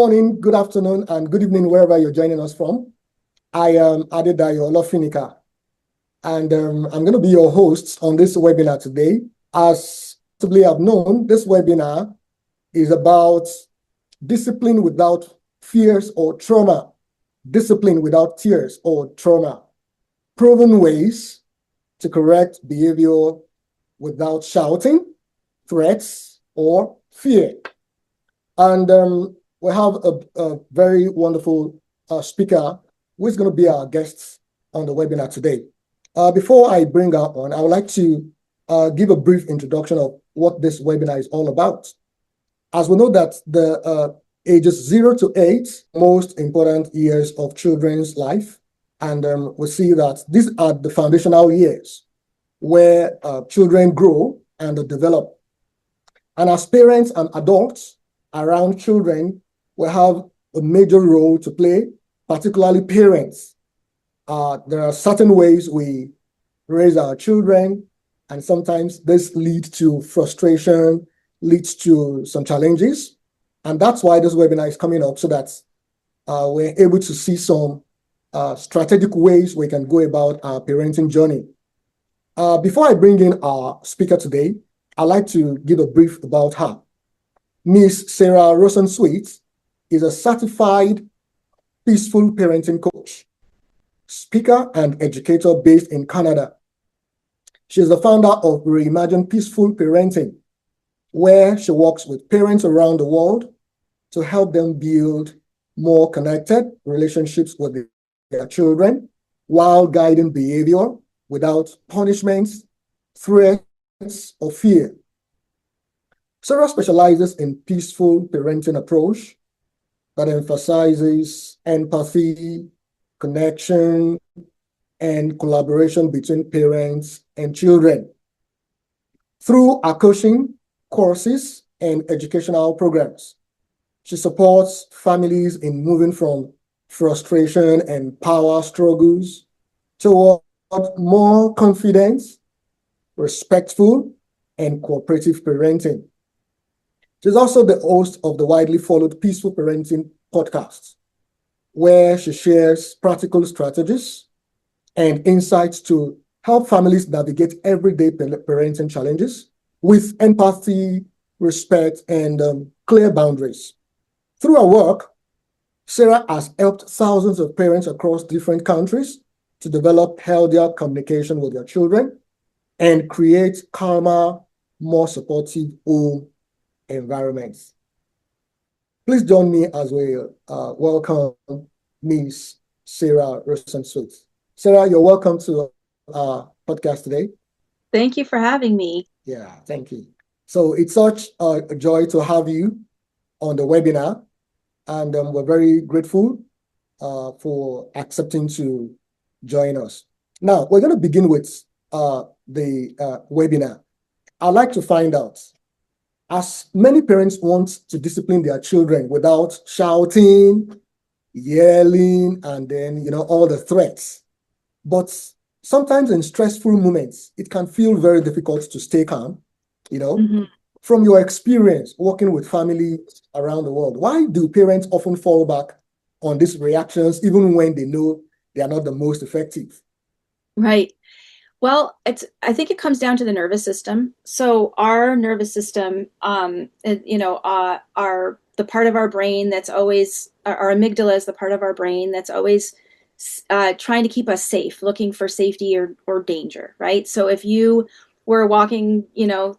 morning, good afternoon, and good evening, wherever you're joining us from. I am Adedayo Olofinnika, and I'm going to be your host on this webinar today. As possibly have known, this webinar is about discipline without fears or trauma, discipline without tears or trauma, proven ways to correct behavior without shouting, threats, or fear. And we have a very wonderful speaker who is going to be our guest on the webinar today. Before I bring her on, I would like to give a brief introduction of what this webinar is all about. As we know that the ages 0 to 8, most important years of children's life, and we see that these are the foundational years where children grow and develop. And as parents and adults around children, we have a major role to play, particularly parents. There are certain ways we raise our children, and sometimes this leads to frustration, leads to some challenges. And that's why this webinar is coming up, so that we're able to see some strategic ways we can go about our parenting journey. Before I bring in our speaker today, I'd like to give a brief about her. Miss Sarah Rosen-Sweet is a certified peaceful parenting coach, speaker, and educator based in Canada. She is the founder of Reimagine Peaceful Parenting, where she works with parents around the world to help them build more connected relationships with their children while guiding behavior without punishments, threats, or fear. Sarah specializes in peaceful parenting approach that emphasizes empathy, connection, and collaboration between parents and children. Through her coaching courses and educational programs, she supports families in moving from frustration and power struggles toward more confident, respectful, and cooperative parenting. She's also the host of the widely followed Peaceful Parenting podcast, where she shares practical strategies and insights to help families navigate everyday parenting challenges with empathy, respect, and clear boundaries. Through her work, Sarah has helped thousands of parents across different countries to develop healthier communication with their children and create calmer, more supportive home environments. Please join me as we welcome Miss Sarah Rosen-Sweet. Sarah, you're welcome to our podcast today. Thank you for having me. Yeah, thank you. So it's such a joy to have you on the webinar, and we're very grateful for accepting to join us. Now, we're going to begin with the webinar. I'd like to find out, as many parents want to discipline their children without shouting, yelling, and then, all the threats. But sometimes in stressful moments, it can feel very difficult to stay calm. Mhm. From your experience working with families around the world, why do parents often fall back on these reactions, even when they know they are not the most effective? Right. Well, I think it comes down to the nervous system. So our nervous system, our the part of our brain that's always, our amygdala is the part of our brain that's always trying to keep us safe, looking for safety or danger, right? So if you were walking,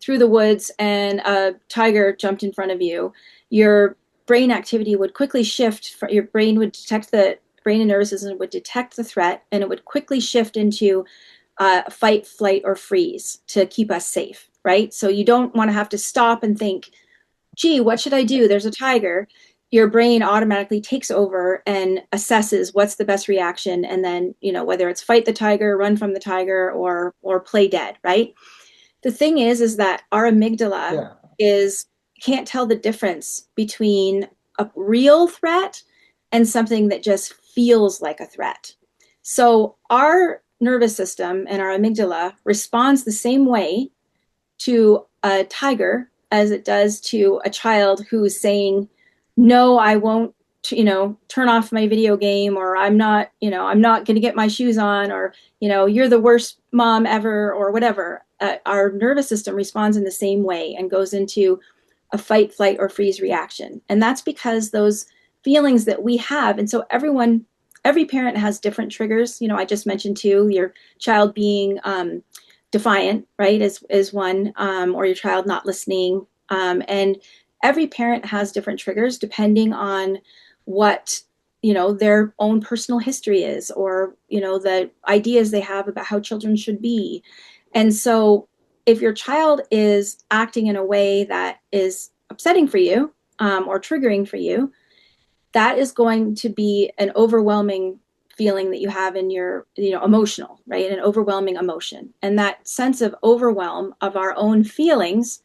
through the woods and a tiger jumped in front of you, your brain activity would quickly shift. Your brain would detect the brain and nervous system would detect the threat, and it would quickly shift into fight, flight, or freeze to keep us safe, right? So you don't want to have to stop and think, gee, what should I do? There's a tiger. Your brain automatically takes over and assesses what's the best reaction, and then, whether it's fight the tiger, run from the tiger, or play dead, right? The thing is that our amygdala can't tell the difference between a real threat and something that just feels like a threat. So our nervous system and our amygdala responds the same way to a tiger as it does to a child who's saying, no, I won't, turn off my video game, or I'm not going to get my shoes on, or, you're the worst mom ever, or whatever. Our nervous system responds in the same way and goes into a fight, flight, or freeze reaction. And that's because those feelings that we have, and so every parent has different triggers. I just mentioned too, your child being defiant, right, is one, or your child not listening. And every parent has different triggers depending on what their own personal history is, or the ideas they have about how children should be. And so if your child is acting in a way that is upsetting for you, or triggering for you, that is going to be an overwhelming feeling that you have in your, emotional, right? An overwhelming emotion. And that sense of overwhelm of our own feelings,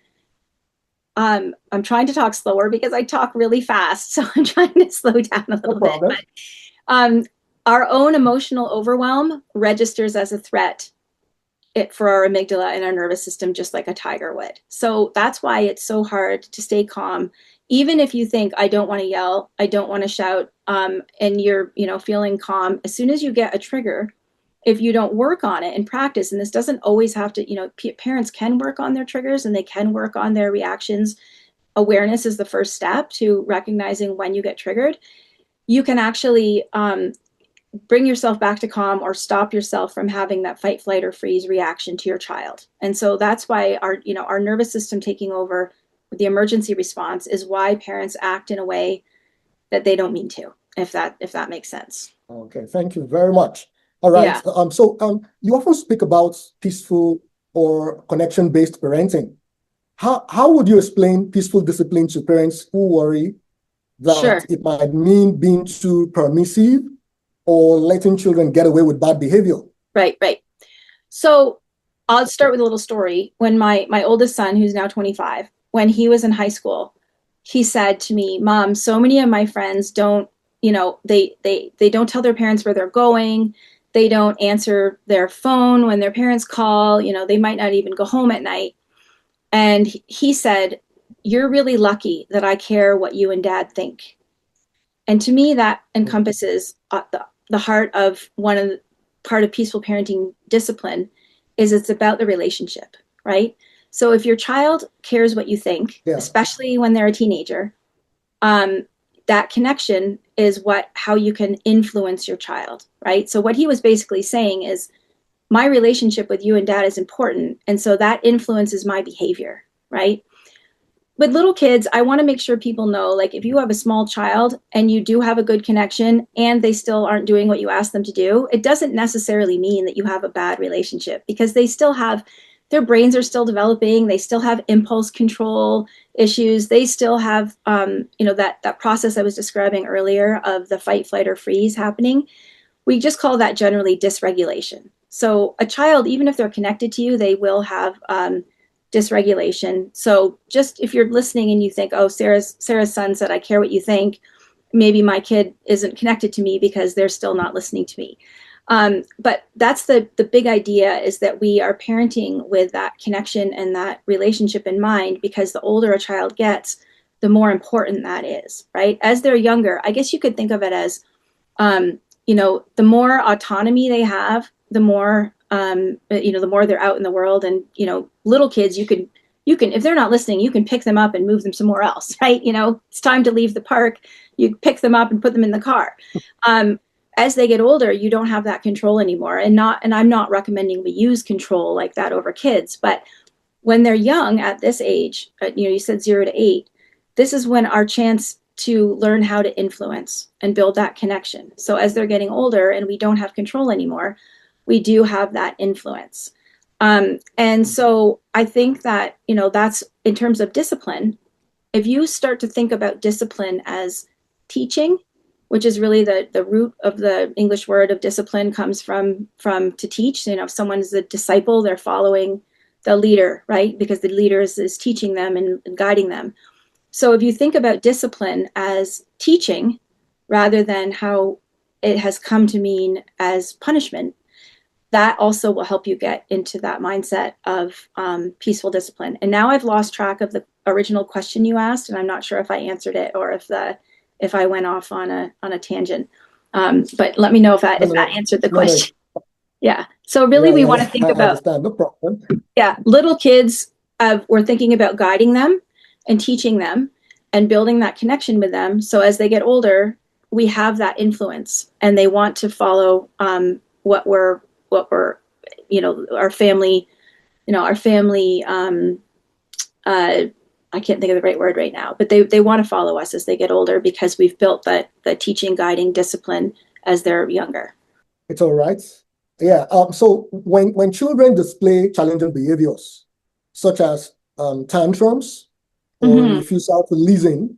I'm trying to talk slower because I talk really fast. So I'm trying to slow down a No little bit. problem. But our own emotional overwhelm registers as a threat for our amygdala and our nervous system, just like a tiger would. So that's why it's so hard to stay calm. Even if you think, I don't want to yell, I don't want to shout, and you're, feeling calm, as soon as you get a trigger, if you don't work on it and practice, and this doesn't always have to, parents can work on their triggers and they can work on their reactions. Awareness is the first step to recognizing when you get triggered. You can actually bring yourself back to calm, or stop yourself from having that fight, flight, or freeze reaction to your child. And so that's why our nervous system taking over the emergency response is why parents act in a way that they don't mean to, if that makes sense. Okay, thank you very much. All right. Yeah, You often speak about peaceful or connection-based parenting. How would you explain peaceful discipline to parents who worry that sure. it might mean being too permissive or letting children get away with bad behavior? Right, right. So I'll start with a little story. When my oldest son, who's now 25, when he was in high school, he said to me, "Mom, so many of my friends don't, they don't tell their parents where they're going. They don't answer their phone when their parents call. They might not even go home at night." And he said, "You're really lucky that I care what you and dad think." And to me, that encompasses the heart of one of the part of peaceful parenting discipline is it's about the relationship, right? So if your child cares what you think, Yeah. especially when they're a teenager, um, that connection is how you can influence your child, right? So what he was basically saying is, my relationship with you and dad is important, and so that influences my behavior, right? With little kids, I want to make sure people know, like, if you have a small child and you do have a good connection and they still aren't doing what you ask them to do, it doesn't necessarily mean that you have a bad relationship, because they still have, their brains are still developing. They still have impulse control issues. They still have, that process I was describing earlier of the fight, flight, or freeze happening. We just call that generally dysregulation. So a child, even if they're connected to you, they will have dysregulation. So just if you're listening and you think, oh, Sarah's son said, I care what you think, maybe my kid isn't connected to me because they're still not listening to me. But that's the big idea, is that we are parenting with that connection and that relationship in mind, because the older a child gets, the more important that is, right? As they're younger, I guess you could think of it as, the more autonomy they have, the more, the more they're out in the world. And, little kids, you can, if they're not listening, you can pick them up and move them somewhere else, right? It's time to leave the park. You pick them up and put them in the car. As they get older, you don't have that control anymore. And I'm not recommending we use control like that over kids, but when they're young at this age, you said 0 to 8, this is when our chance to learn how to influence and build that connection. So as they're getting older and we don't have control anymore, we do have that influence. And so I think that, that's in terms of discipline. If you start to think about discipline as teaching, which is really the root of the English word of discipline, comes from to teach. If someone is a disciple, they're following the leader, right? Because the leader is teaching them and guiding them. So if you think about discipline as teaching rather than how it has come to mean as punishment, that also will help you get into that mindset of peaceful discipline. And now I've lost track of the original question you asked, and I'm not sure if I answered it or if I went off on a tangent. But let me know if No, no, that no, answered the no, no. question. Yeah. So really, Yeah, we yeah, want to yeah. think I about, understand. No problem. yeah, little kids. We're thinking about guiding them and teaching them and building that connection with them. So as they get older, we have that influence, and they want to follow what we're, our family, our family. I can't think of the right word right now, but they want to follow us as they get older because we've built the teaching, guiding discipline as they're younger. It's all right. Yeah. So when children display challenging behaviors, such as tantrums or Mm-hmm. refusal to listen,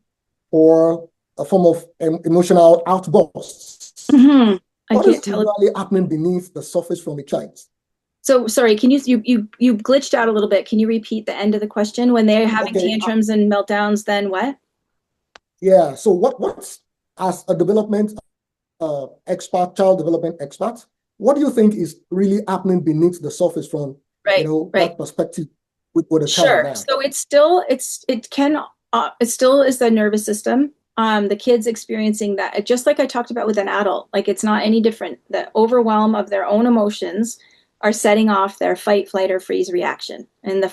or a form of emotional outbursts, Mm-hmm. I what can't is tell. usually happening beneath the surface from a child? So sorry, can you glitched out a little bit. Can you repeat the end of the question? When they're having Okay. tantrums and meltdowns, then what? Yeah. So what's as a development expert, child development expert, what do you think is really happening beneath the surface from Right, right. that perspective with a child Sure. now? So it still is the nervous system. The kids experiencing that, just like I talked about with an adult, like it's not any different. The overwhelm of their own emotions are setting off their fight, flight, or freeze reaction. And the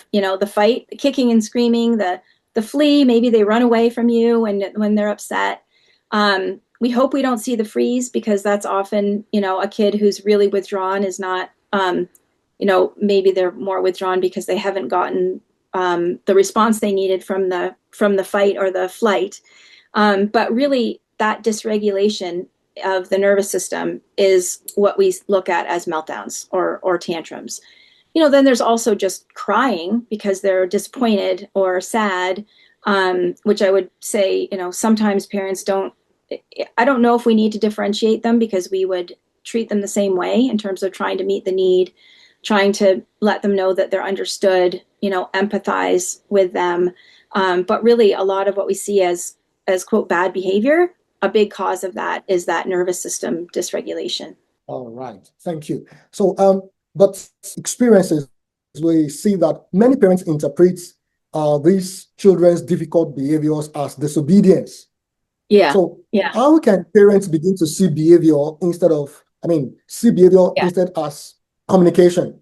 fight, the kicking and screaming, the flee, maybe they run away from you when they're upset. We hope we don't see the freeze, because that's often, a kid who's really withdrawn is not maybe they're more withdrawn because they haven't gotten the response they needed from the fight or the flight. But really, that dysregulation of the nervous system is what we look at as meltdowns or tantrums. Then there's also just crying because they're disappointed or sad, which I would say, sometimes parents don't. I don't know if we need to differentiate them, because we would treat them the same way in terms of trying to meet the need, trying to let them know that they're understood, empathize with them. But really, a lot of what we see as quote bad behavior, a big cause of that is that nervous system dysregulation. All right, thank you. So, but experiences, we see that many parents interpret these children's difficult behaviors as disobedience. Yeah, So, yeah, how can parents begin to see behavior see behavior yeah. instead as communication?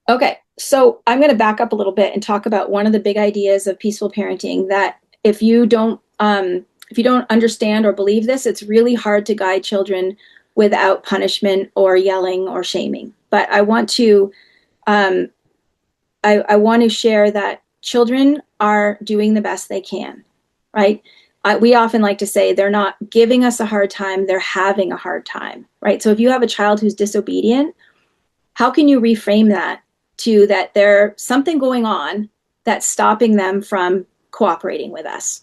Okay, so I'm going to back up a little bit and talk about one of the big ideas of peaceful parenting. That if you don't understand or believe this, it's really hard to guide children without punishment or yelling or shaming. But um, I want to share that children are doing the best they can, right? We often like to say they're not giving us a hard time, they're having a hard time, right? So if you have a child who's disobedient, how can you reframe that to that there's something going on that's stopping them from cooperating with us?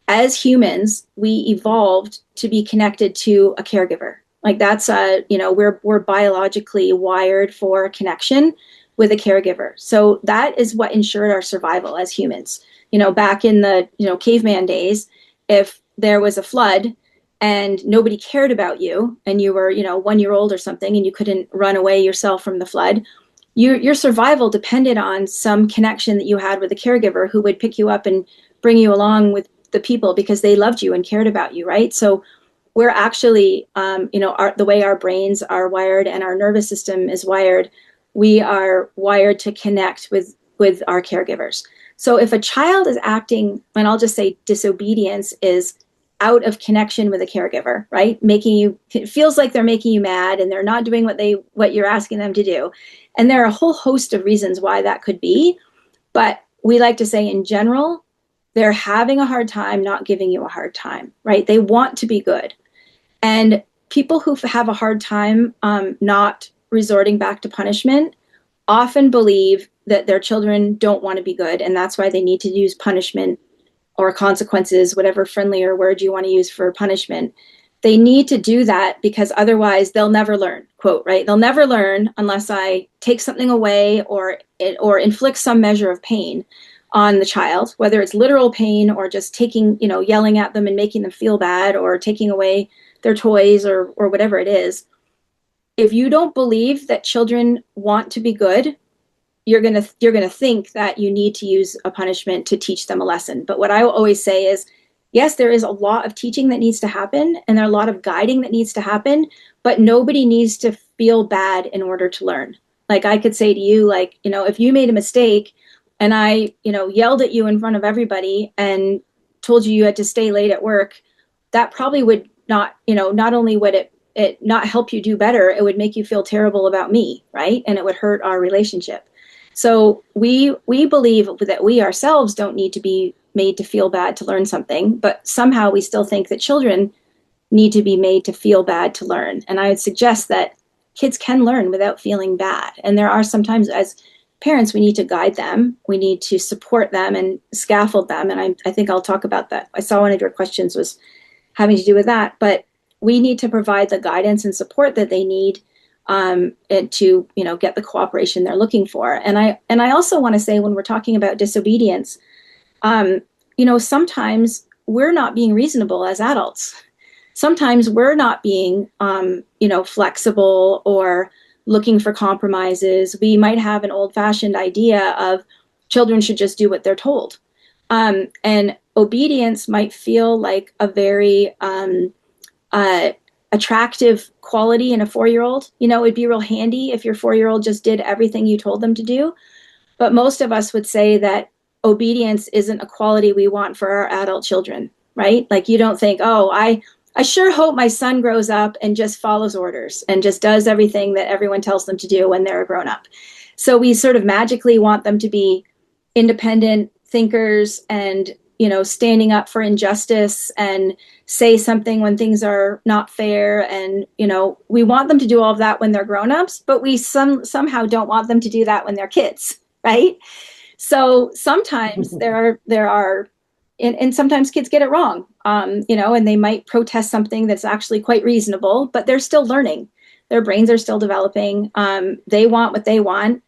As humans, we evolved to be connected to a caregiver. Like that's we're biologically wired for connection with a caregiver. So that is what ensured our survival as humans. Back in the caveman days, if there was a flood and nobody cared about you, and you were 1 year old or something, and you couldn't run away yourself from the flood, your survival depended on some connection that you had with a caregiver who would pick you up and bring you along with the people because they loved you and cared about you, right? So we're actually, the way our brains are wired and our nervous system is wired, we are wired to connect with our caregivers. So if a child is acting, and I'll just say disobedience is out of connection with a caregiver, right? It feels like they're making you mad and they're not doing what you're asking them to do. And there are a whole host of reasons why that could be. But we like to say in general, they're having a hard time not giving you a hard time, right? They want to be good. And people who have a hard time not resorting back to punishment often believe that their children don't want to be good. And that's why they need to use punishment or consequences, whatever friendlier word you want to use for punishment. They need to do that because otherwise they'll never learn, quote, right? They'll never learn unless I take something away or inflict some measure of pain on the child, whether it's literal pain or just yelling at them and making them feel bad or taking away their toys or whatever it is. if you don't believe that children want to be good, you're gonna think that you need to use a punishment to teach them a lesson. But what I always say is, yes, there is a lot of teaching that needs to happen, and there are a lot of guiding that needs to happen, but nobody needs to feel bad in order to learn. Like I could say to you, like, if you made a mistake and I, yelled at you in front of everybody and told you you had to stay late at work, that probably would not, not only would it not help you do better, it would make you feel terrible about me, right? And it would hurt our relationship. So we believe that we ourselves don't need to be made to feel bad to learn something, but somehow we still think that children need to be made to feel bad to learn. And I would suggest that kids can learn without feeling bad. And there are sometimes, as parents, we need to guide them, we need to support them and scaffold them. And I think I'll talk about that. I saw one of your questions was having to do with that, but we need to provide the guidance and support that they need, and to get the cooperation they're looking for. And I also want to say, when we're talking about disobedience, sometimes we're not being reasonable as adults. Sometimes we're not being flexible or looking for compromises. We might have an old-fashioned idea of children should just do what they're told, and obedience might feel like a very attractive quality in a 4-year-old. It'd be real handy if your 4-year-old just did everything you told them to do. But most of us would say that obedience isn't a quality we want for our adult children, right? Like, you don't think, oh, I sure hope my son grows up and just follows orders and just does everything that everyone tells them to do when they're a grown up. So we sort of magically want them to be independent thinkers and standing up for injustice and say something when things are not fair. And, we want them to do all of that when they're grown-ups, but we somehow don't want them to do that when they're kids, right? So sometimes there are, and sometimes kids get it wrong, and they might protest something that's actually quite reasonable, but they're still learning. Their brains are still developing. They want what they want,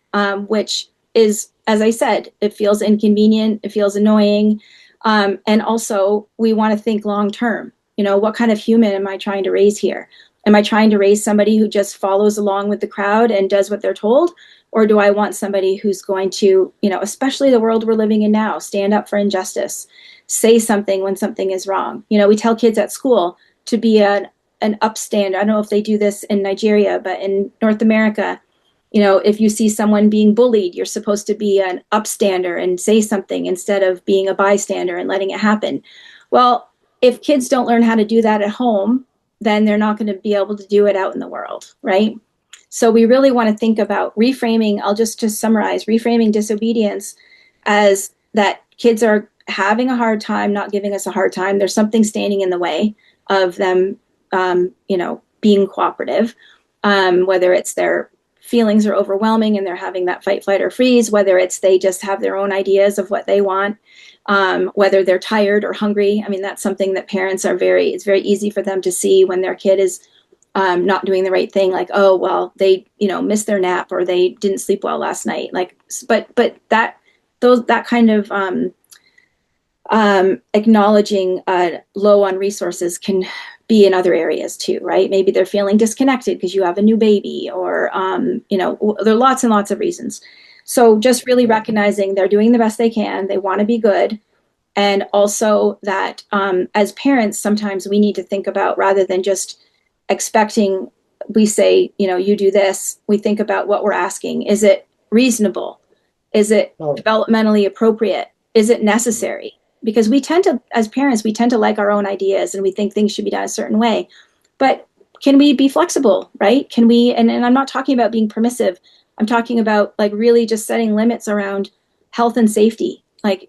which is, as I said, it feels inconvenient, it feels annoying. And also, we want to think long term. What kind of human am I trying to raise here? Am I trying to raise somebody who just follows along with the crowd and does what they're told? Or do I want somebody who's going to, especially the world we're living in now, stand up for injustice, say something when something is wrong? We tell kids at school to be an upstander. I don't know if they do this in Nigeria, but in North America, if you see someone being bullied, you're supposed to be an upstander and say something instead of being a bystander and letting it happen. Well, if kids don't learn how to do that at home, then they're not going to be able to do it out in the world, right? So we really want to think about reframing. I'll just summarize, reframing disobedience as that kids are having a hard time, not giving us a hard time. There's something standing in the way of them, being cooperative, whether it's their feelings are overwhelming and they're having that fight, flight, or freeze, whether it's they just have their own ideas of what they want, whether they're tired or hungry. I mean, that's something that parents it's very easy for them to see when their kid is not doing the right thing. Like, oh, well, they, missed their nap or they didn't sleep well last night. Like, but that kind of acknowledging low on resources can be in other areas too, right? Maybe they're feeling disconnected because you have a new baby, or there are lots and lots of reasons. So just really recognizing they're doing the best they can, they want to be good, and also that as parents, sometimes we need to think about, rather than just expecting, we say, you do this, we think about what we're asking. Is it reasonable? Is it developmentally appropriate? Is it necessary? Because we tend to, as parents, we tend to like our own ideas and we think things should be done a certain way. But can we be flexible, right? Can we, and I'm not talking about being permissive. I'm talking about like really just setting limits around health and safety. Like,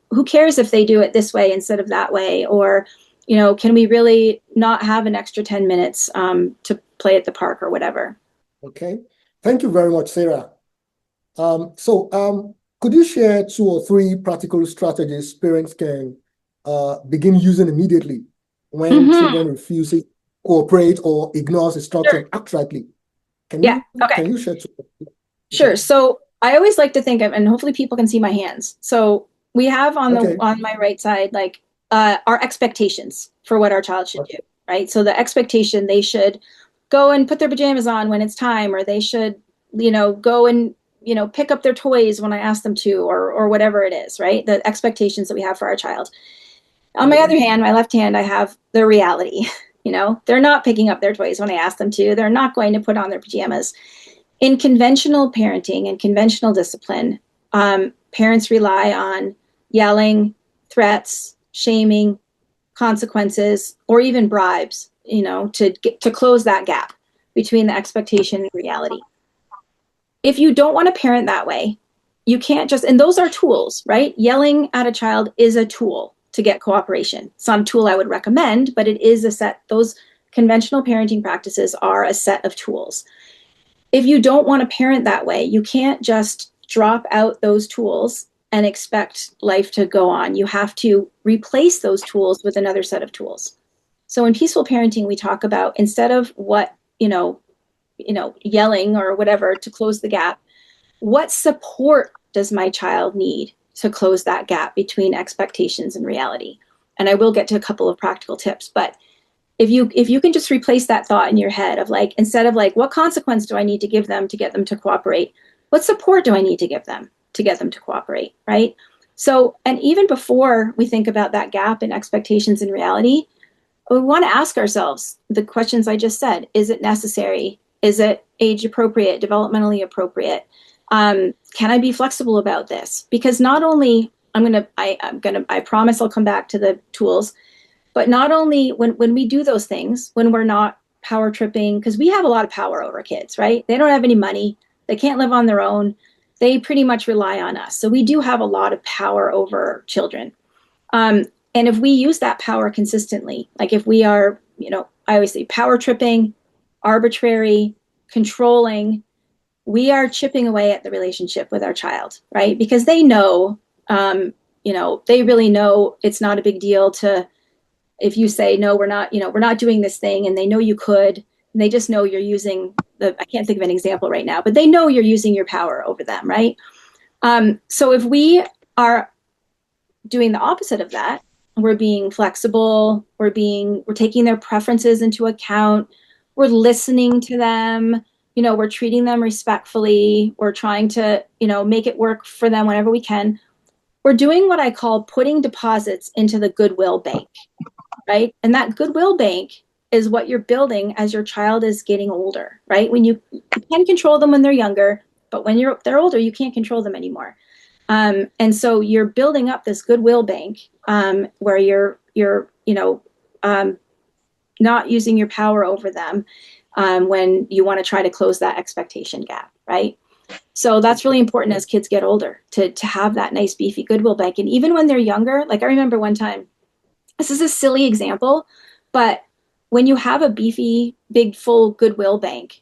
who cares if they do it this way instead of that way? Or, can we really not have an extra 10 minutes to play at the park or whatever? Okay. Thank you very much, Sarah. Could you share 2 or 3 practical strategies parents can begin using immediately when children refuse to cooperate or ignores instruction outrightly? Can you share 2? Sure. So I always like to think of, and hopefully people can see my hands. So we have on my right side, like our expectations for what our child should do, right? So the expectation, they should go and put their pajamas on when it's time, or they should, go and, pick up their toys when I ask them to, or whatever it is, right? The expectations that we have for our child. On my other hand, my left hand, I have the reality. They're not picking up their toys when I ask them to. They're not going to put on their pajamas. In conventional parenting and conventional discipline, parents rely on yelling, threats, shaming, consequences, or even bribes, to close that gap between the expectation and reality. If you don't want to parent that way, you can't just, and those are tools, right? Yelling at a child is a tool to get cooperation. It's not a tool I would recommend, but it is a set. Those conventional parenting practices are a set of tools. If you don't want to parent that way, you can't just drop out those tools and expect life to go on. You have to replace those tools with another set of tools. So in peaceful parenting, we talk about, instead of what, yelling or whatever to close the gap, what support does my child need to close that gap between expectations and reality? And I will get to a couple of practical tips, but if you can just replace that thought in your head of like, instead of like, what consequence do I need to give them to get them to cooperate? What support do I need to give them to get them to cooperate, right? So, and even before we think about that gap in expectations and reality, we want to ask ourselves the questions I just said. Is it necessary? Is it age appropriate, developmentally appropriate? Can I be flexible about this? Because not only I promise I'll come back to the tools, but not only when we do those things, when we're not power tripping, because we have a lot of power over kids, right? They don't have any money. They can't live on their own. They pretty much rely on us. So we do have a lot of power over children. And if we use that power consistently, like if we are, I always say power tripping, arbitrary, controlling, we are chipping away at the relationship with our child, right? Because they know, they really know it's not a big deal to, if you say, no, we're not doing this thing, and they know you could, and they just know you're using I can't think of an example right now, but they know you're using your power over them, right? So if we are doing the opposite of that, we're being flexible, we're taking their preferences into account, we're listening to them, we're treating them respectfully, we're trying to, make it work for them whenever we can. We're doing what I call putting deposits into the goodwill bank, right? And that goodwill bank is what you're building as your child is getting older, right? When you can control them when they're younger, but when they're older, you can't control them anymore. And so you're building up this goodwill bank, where you're not using your power over them, when you want to try to close that expectation gap, right? So that's really important as kids get older to have that nice beefy goodwill bank. And even when they're younger, like I remember one time, this is a silly example, but when you have a beefy, big, full goodwill bank,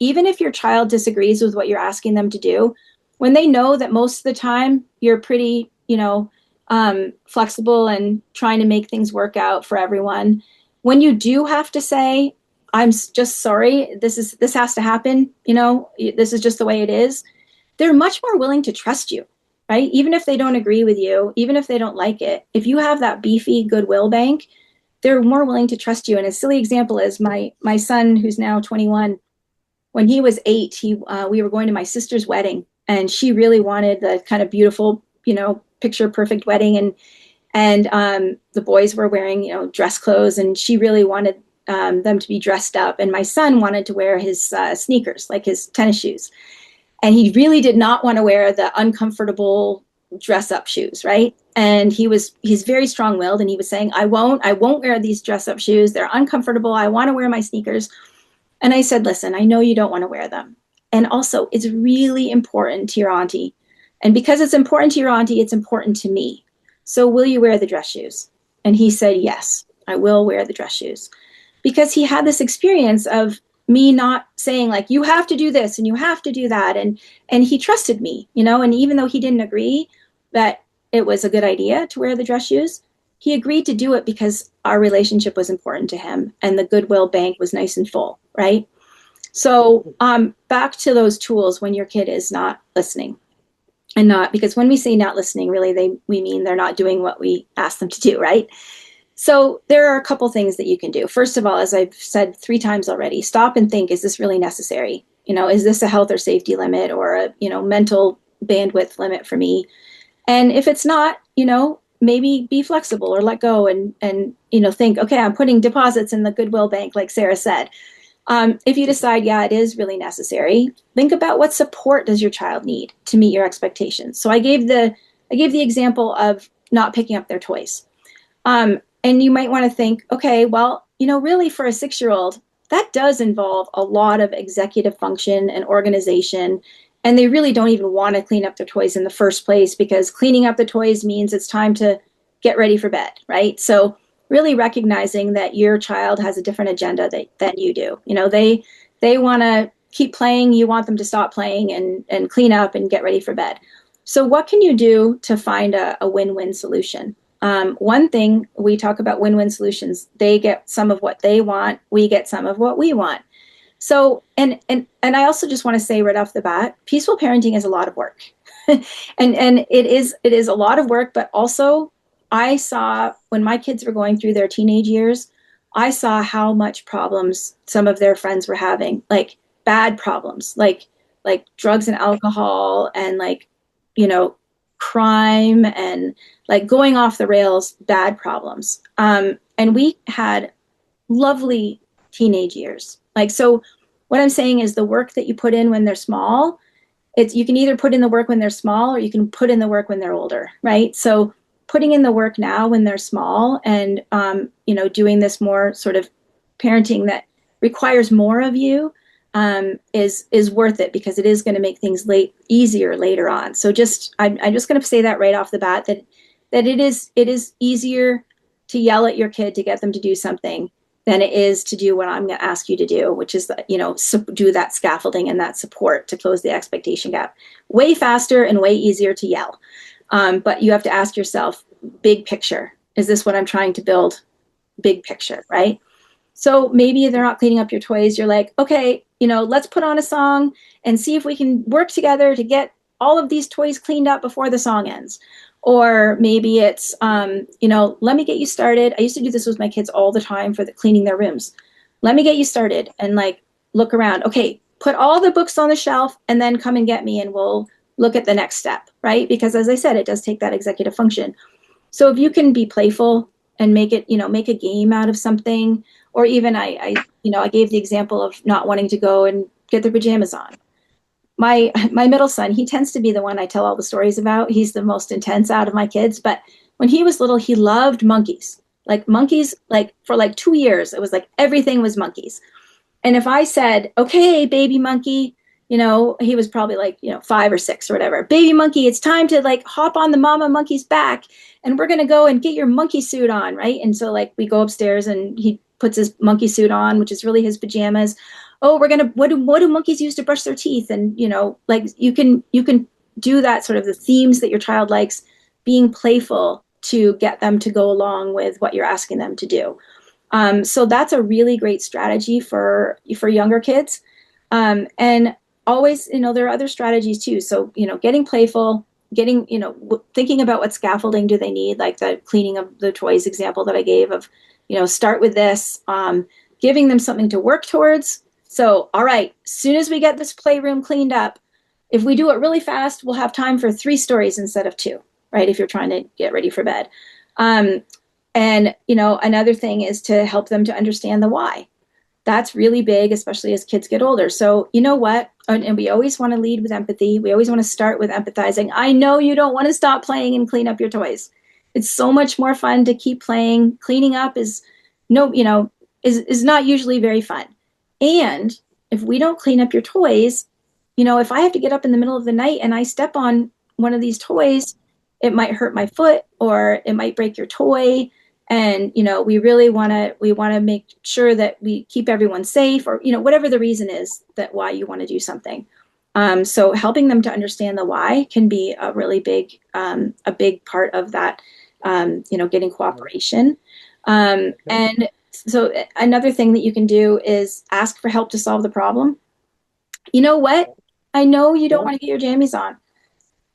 even if your child disagrees with what you're asking them to do, when they know that most of the time you're pretty, flexible and trying to make things work out for everyone, when you do have to say, I'm just sorry, this has to happen, this is just the way it is, they're much more willing to trust you, right? Even if they don't agree with you, even if they don't like it, if you have that beefy goodwill bank, they're more willing to trust you. And a silly example is my son, who's now 21, when he was 8, we were going to my sister's wedding, and she really wanted the kind of beautiful, picture perfect wedding, and the boys were wearing, dress clothes, and she really wanted them to be dressed up, and my son wanted to wear his sneakers, like his tennis shoes, and he really did not want to wear the uncomfortable dress up shoes, right? And he's very strong willed, and he was saying, I won't wear these dress up shoes, they're uncomfortable, I want to wear my sneakers. And I said, listen, I know you don't want to wear them. And also, it's really important to your auntie. And because it's important to your auntie, it's important to me. So will you wear the dress shoes? And he said, yes, I will wear the dress shoes. Because he had this experience of me not saying, like, you have to do this and you have to do that. And he trusted me, and even though he didn't agree that it was a good idea to wear the dress shoes, he agreed to do it because our relationship was important to him and the goodwill bank was nice and full, right? So back to those tools when your kid is not listening, and not, because when we say not listening, really we mean they're not doing what we ask them to do, right? So there are a couple things that you can do. First of all, as I've said 3 times already, stop and think, is this really necessary? Is this a health or safety limit or a, mental bandwidth limit for me? And if it's not, maybe be flexible or let go and think, okay, I'm putting deposits in the Goodwill Bank, like Sarah said. If you decide, yeah, it is really necessary, think about what support does your child need to meet your expectations. So I gave the example of not picking up their toys. And you might want to think, okay, well, really for a 6-year-old, that does involve a lot of executive function and organization. And they really don't even want to clean up their toys in the first place, because cleaning up the toys means it's time to get ready for bed, right? So really recognizing that your child has a different agenda than you do. They want to keep playing, you want them to stop playing and clean up and get ready for bed. So what can you do to find a win-win solution? One thing, we talk about win-win solutions. They get some of what they want, we get some of what we want. So, and I also just want to say right off the bat, peaceful parenting is a lot of work. and it is a lot of work, but also I saw when my kids were going through their teenage years, I saw how much problems some of their friends were having, like bad problems, like drugs and alcohol and like, you know, crime and like going off the rails, bad problems. And we had lovely teenage years. Like, so what I'm saying is the work that you put in when they're small, you can either put in the work when they're small or you can put in the work when they're older, right? So putting in the work now when they're small and, doing this more sort of parenting that requires more of you, is worth it, because it is going to make things easier later on. So I'm just going to say that right off the bat, that it is easier to yell at your kid to get them to do something than it is to do what I'm going to ask you to do, which is do that scaffolding and that support to close the expectation gap. Way faster and way easier to yell. But you have to ask yourself, big picture, is this what I'm trying to build? Big picture, right? So maybe they're not cleaning up your toys. You're like, okay, let's put on a song and see if we can work together to get all of these toys cleaned up before the song ends. Or maybe it's, let me get you started. I used to do this with my kids all the time for cleaning their rooms. Let me get you started and like look around. Okay, put all the books on the shelf and then come and get me and we'll look at the next step, right? Because as I said, it does take that executive function. So if you can be playful and make a game out of something, or even I gave the example of not wanting to go and get their pajamas on. My middle son, he tends to be the one I tell all the stories about. He's the most intense out of my kids. But when he was little, he loved monkeys. Like monkeys, like for like 2 years, it was like everything was monkeys. And if I said, okay, baby monkey, he was probably like, 5 or 6 or whatever. Baby monkey, it's time to like hop on the mama monkey's back and we're going to go and get your monkey suit on, right? And so like we go upstairs and he puts his monkey suit on, which is really his pajamas. Oh, what do monkeys use to brush their teeth? And, like you can do that, sort of the themes that your child likes, being playful to get them to go along with what you're asking them to do. So that's a really great strategy for younger kids. And always, there are other strategies too. So, getting playful, thinking about what scaffolding do they need, like the cleaning of the toys example that I gave of, start with this, giving them something to work towards. So, all right, as soon as we get this playroom cleaned up, if we do it really fast, we'll have time for 3 stories instead of 2, right? If you're trying to get ready for bed. And, another thing is to help them to understand the why. That's really big, especially as kids get older. So you know what? And we always want to lead with empathy. We always want to start with empathizing. I know you don't want to stop playing and clean up your toys. It's so much more fun to keep playing. Cleaning up is not usually very fun. And if we don't clean up your toys, if I have to get up in the middle of the night and I step on one of these toys, it might hurt my foot or it might break your toy. And, we really want to make sure that we keep everyone safe, or, whatever the reason is that why you want to do something. So helping them to understand the why can be a really big part of that, getting cooperation. And so another thing that you can do is ask for help to solve the problem. You know what? I know you don't want to get your jammies on.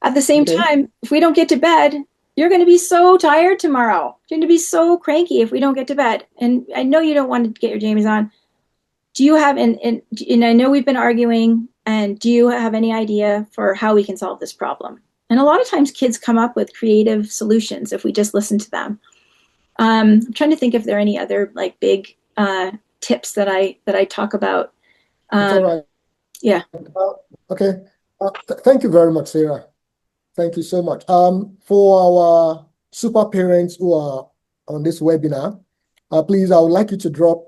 At the same time, if we don't get to bed, you're going to be so tired tomorrow. You're going to be so cranky if we don't get to bed. And I know you don't want to get your jammies on. Do you have, and I know we've been arguing, and do you have any idea for how we can solve this problem? And a lot of times kids come up with creative solutions if we just listen to them. I'm trying to think if there are any other like big tips that I talk about. It's all right. Yeah. Okay. Thank you very much, Sarah. Thank you so much. For our super parents who are on this webinar, please, I would like you to drop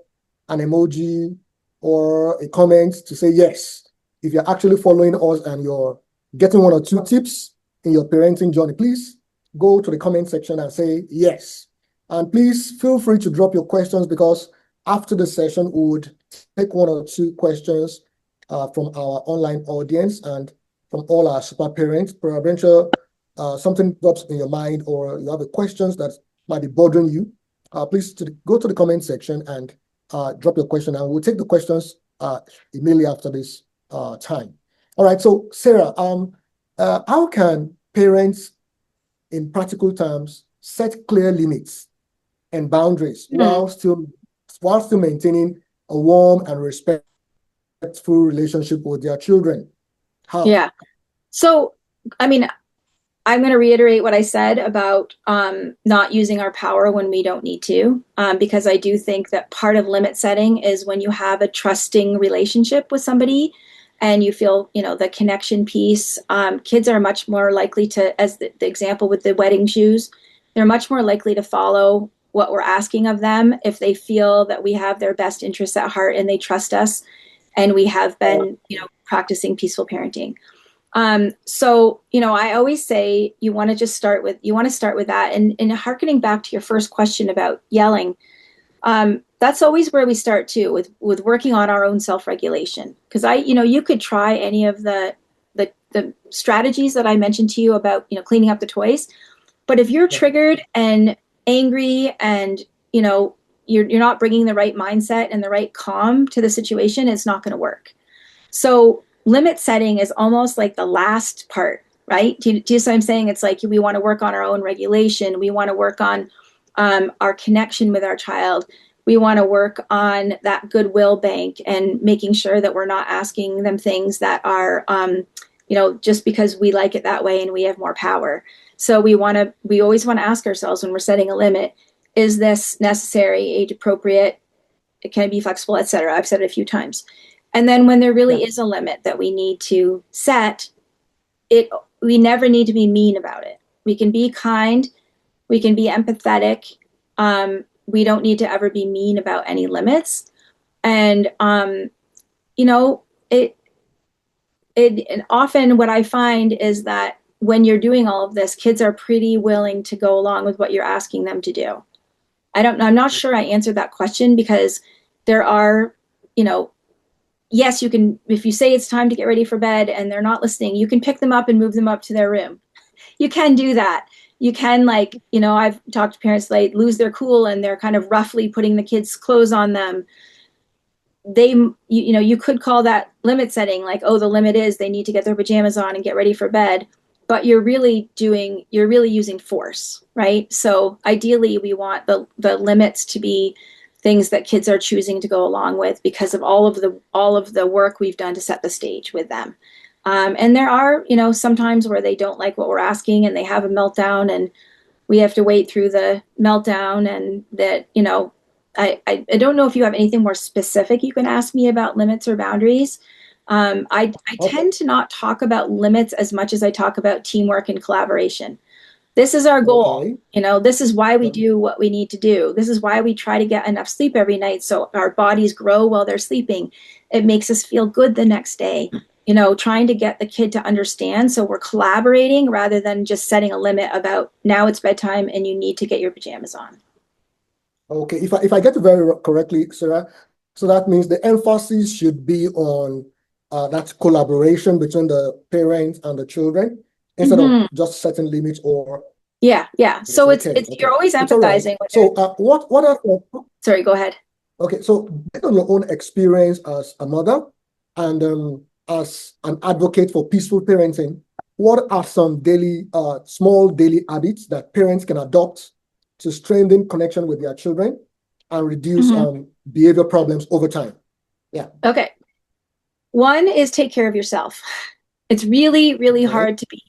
an emoji or a comment to say yes. If you're actually following us and you're getting one or two tips in your parenting journey, please go to the comment section and say yes. And please feel free to drop your questions, because after the session, we would take one or two questions from our online audience and from all our super parents. Peradventure, something drops in your mind or you have a questions that might be bothering you, please go to the comment section and drop your question, and we'll take the questions immediately after this time. All right, so Sarah, how can parents, in practical terms, set clear limits and boundaries while still maintaining a warm and respectful relationship with their children? How? Yeah. So, I mean, I'm going to reiterate what I said about not using our power when we don't need to, because I do think that part of limit setting is when you have a trusting relationship with somebody and you feel, the connection piece. Kids are much more likely to, as the example with the wedding shoes, they're much more likely to follow what we're asking of them if they feel that we have their best interests at heart and they trust us and we have been, practicing peaceful parenting. So, I always say you want to start with that. And hearkening back to your first question about yelling, that's always where we start too, with working on our own self-regulation. Because you could try any of the strategies that I mentioned to you about, cleaning up the toys. But if you're triggered and angry and, you're not bringing the right mindset and the right calm to the situation, it's not going to work. So limit setting is almost like the last part, right? Do you see what I'm saying? It's like we want to work on our own regulation. We want to work on our connection with our child. We want to work on that goodwill bank and making sure that we're not asking them things that are, just because we like it that way and we have more power. So we always want to ask ourselves when we're setting a limit, is this necessary, age appropriate? Can it be flexible, et cetera? I've said it a few times. And then when there really is a limit that we need to set, we never need to be mean about it. We can be kind, we can be empathetic. We don't need to ever be mean about any limits. And and often what I find is that when you're doing all of this, kids are pretty willing to go along with what you're asking them to do. I'm not sure I answered that question, because there are, yes, you can, if you say it's time to get ready for bed and they're not listening, you can pick them up and move them up to their room. You can do that. You can, I've talked to parents, like, lose their cool and they're kind of roughly putting the kids' clothes on them. You could call that limit setting, like, oh, the limit is they need to get their pajamas on and get ready for bed. But you're really using force, right? So ideally we want the limits to be things that kids are choosing to go along with because of all of the work we've done to set the stage with them. And there are, sometimes where they don't like what we're asking and they have a meltdown and we have to wait through the meltdown, and that, I don't know if you have anything more specific you can ask me about limits or boundaries. I tend to not talk about limits as much as I talk about teamwork and collaboration. This is our goal. This is why we do what we need to do. This is why we try to get enough sleep every night so our bodies grow while they're sleeping. It makes us feel good the next day. Trying to get the kid to understand. So we're collaborating rather than just setting a limit about now it's bedtime and you need to get your pajamas on. Okay, if I get it very correctly, Sarah, so that means the emphasis should be on that collaboration between the parents and the children instead of just setting limits or. Yeah. So it's you're always empathizing. Right. So what are? Sorry, go ahead. Okay, so based on your own experience as a mother and as an advocate for peaceful parenting, what are some small daily habits that parents can adopt to strengthen connection with their children and reduce behavior problems over time? Yeah. Okay. One is take care of yourself. It's really, really Okay. hard to be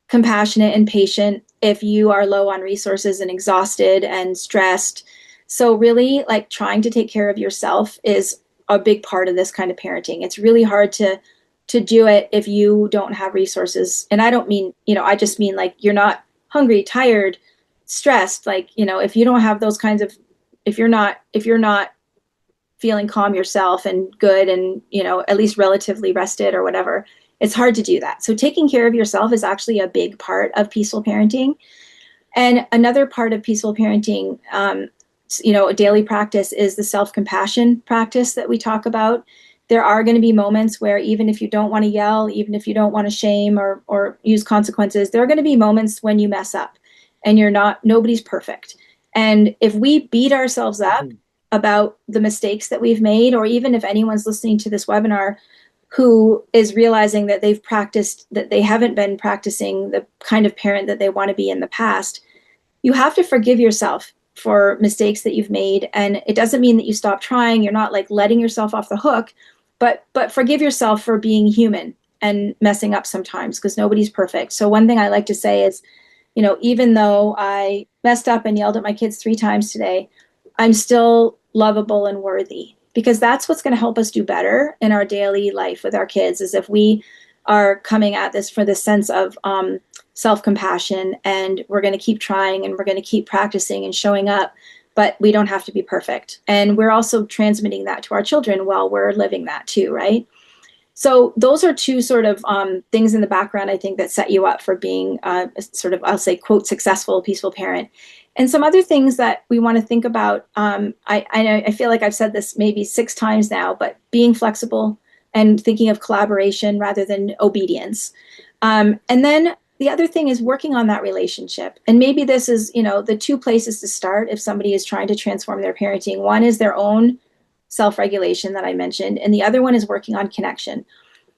compassionate and patient if you are low on resources and exhausted and stressed. So really, like, trying to take care of yourself is a big part of this kind of parenting. It's really hard to do it if you don't have resources. And I don't mean, I just mean like you're not hungry, tired, stressed. Like, if you don't have those kinds of, if you're not feeling calm yourself and good and, at least relatively rested or whatever, it's hard to do that. So taking care of yourself is actually a big part of peaceful parenting. And another part of peaceful parenting, a daily practice, is the self-compassion practice that we talk about. There are going to be moments where, even if you don't want to yell, even if you don't want to shame or use consequences, there are going to be moments when you mess up and nobody's perfect. And if we beat ourselves up about the mistakes that we've made, or even if anyone's listening to this webinar who is realizing that that they haven't been practicing the kind of parent that they want to be in the past, you have to forgive yourself for mistakes that you've made. And it doesn't mean that you stop trying. You're not like letting yourself off the hook, but forgive yourself for being human and messing up sometimes, because nobody's perfect. So one thing I like to say is, even though I messed up and yelled at my kids 3 times today, I'm still lovable and worthy, because that's what's going to help us do better in our daily life with our kids, is if we are coming at this for this sense of self-compassion, and we're going to keep trying and we're going to keep practicing and showing up, but we don't have to be perfect. And we're also transmitting that to our children while we're living that too, right? So those are 2 sort of things in the background, I think, that set you up for being sort of, I'll say, quote, successful, peaceful parent. And some other things that we want to think about, I feel like I've said this maybe 6 times now, but being flexible and thinking of collaboration rather than obedience. And then the other thing is working on that relationship. And maybe this is, the 2 places to start if somebody is trying to transform their parenting. One is their own self-regulation that I mentioned, and the other one is working on connection.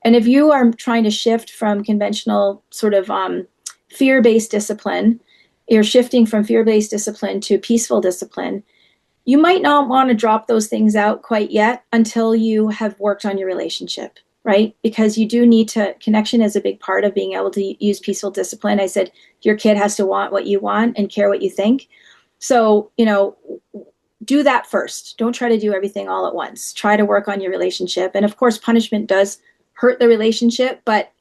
And if you are trying to shift from conventional sort of fear-based discipline, you're shifting from fear-based discipline to peaceful discipline, you might not want to drop those things out quite yet until you have worked on your relationship, right? Because you do need to, connection is a big part of being able to use peaceful discipline. I said, your kid has to want what you want and care what you think. So, do that first. Don't try to do everything all at once. Try to work on your relationship. And of course, punishment does hurt the relationship, but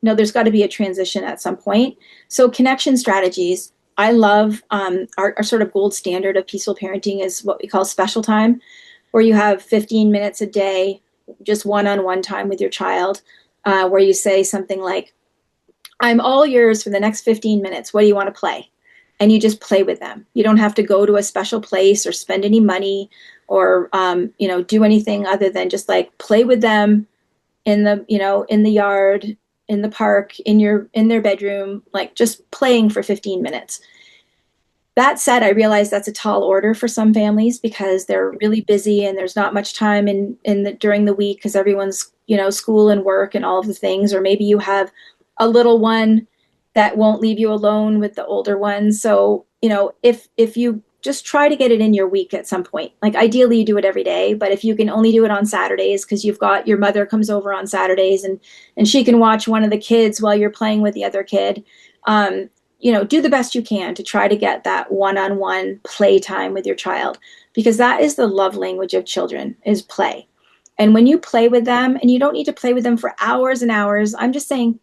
there's got to be a transition at some point. So connection strategies, I love, our sort of gold standard of peaceful parenting is what we call special time, where you have 15 minutes a day, just one-on-one time with your child, where you say something like, I'm all yours for the next 15 minutes. What do you want to play? And you just play with them. You don't have to go to a special place or spend any money or, do anything other than just like play with them in the yard, in the park, in their bedroom, like just playing for 15 minutes. That said, I realize that's a tall order for some families because they're really busy and there's not much time during the week because everyone's, school and work and all of the things. Or maybe you have a little one that won't leave you alone with the older one. So, if you just try to get it in your week at some point, like ideally you do it every day, but if you can only do it on Saturdays because you've got your mother comes over on Saturdays and she can watch one of the kids while you're playing with the other kid, do the best you can to try to get that one-on-one play time with your child, because that is the love language of children, is play. And when you play with them, and you don't need to play with them for hours and hours, I'm just saying,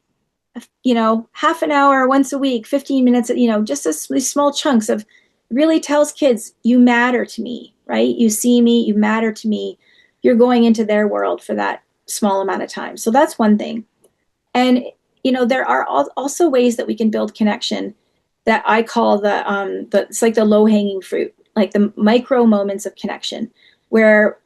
half an hour once a week, 15 minutes, just these small chunks of really tells kids, you matter to me, right? You see me, you matter to me. You're going into their world for that small amount of time. So that's one thing. And, there are also ways that we can build connection that I call it's like the low hanging fruit, like the micro moments of connection where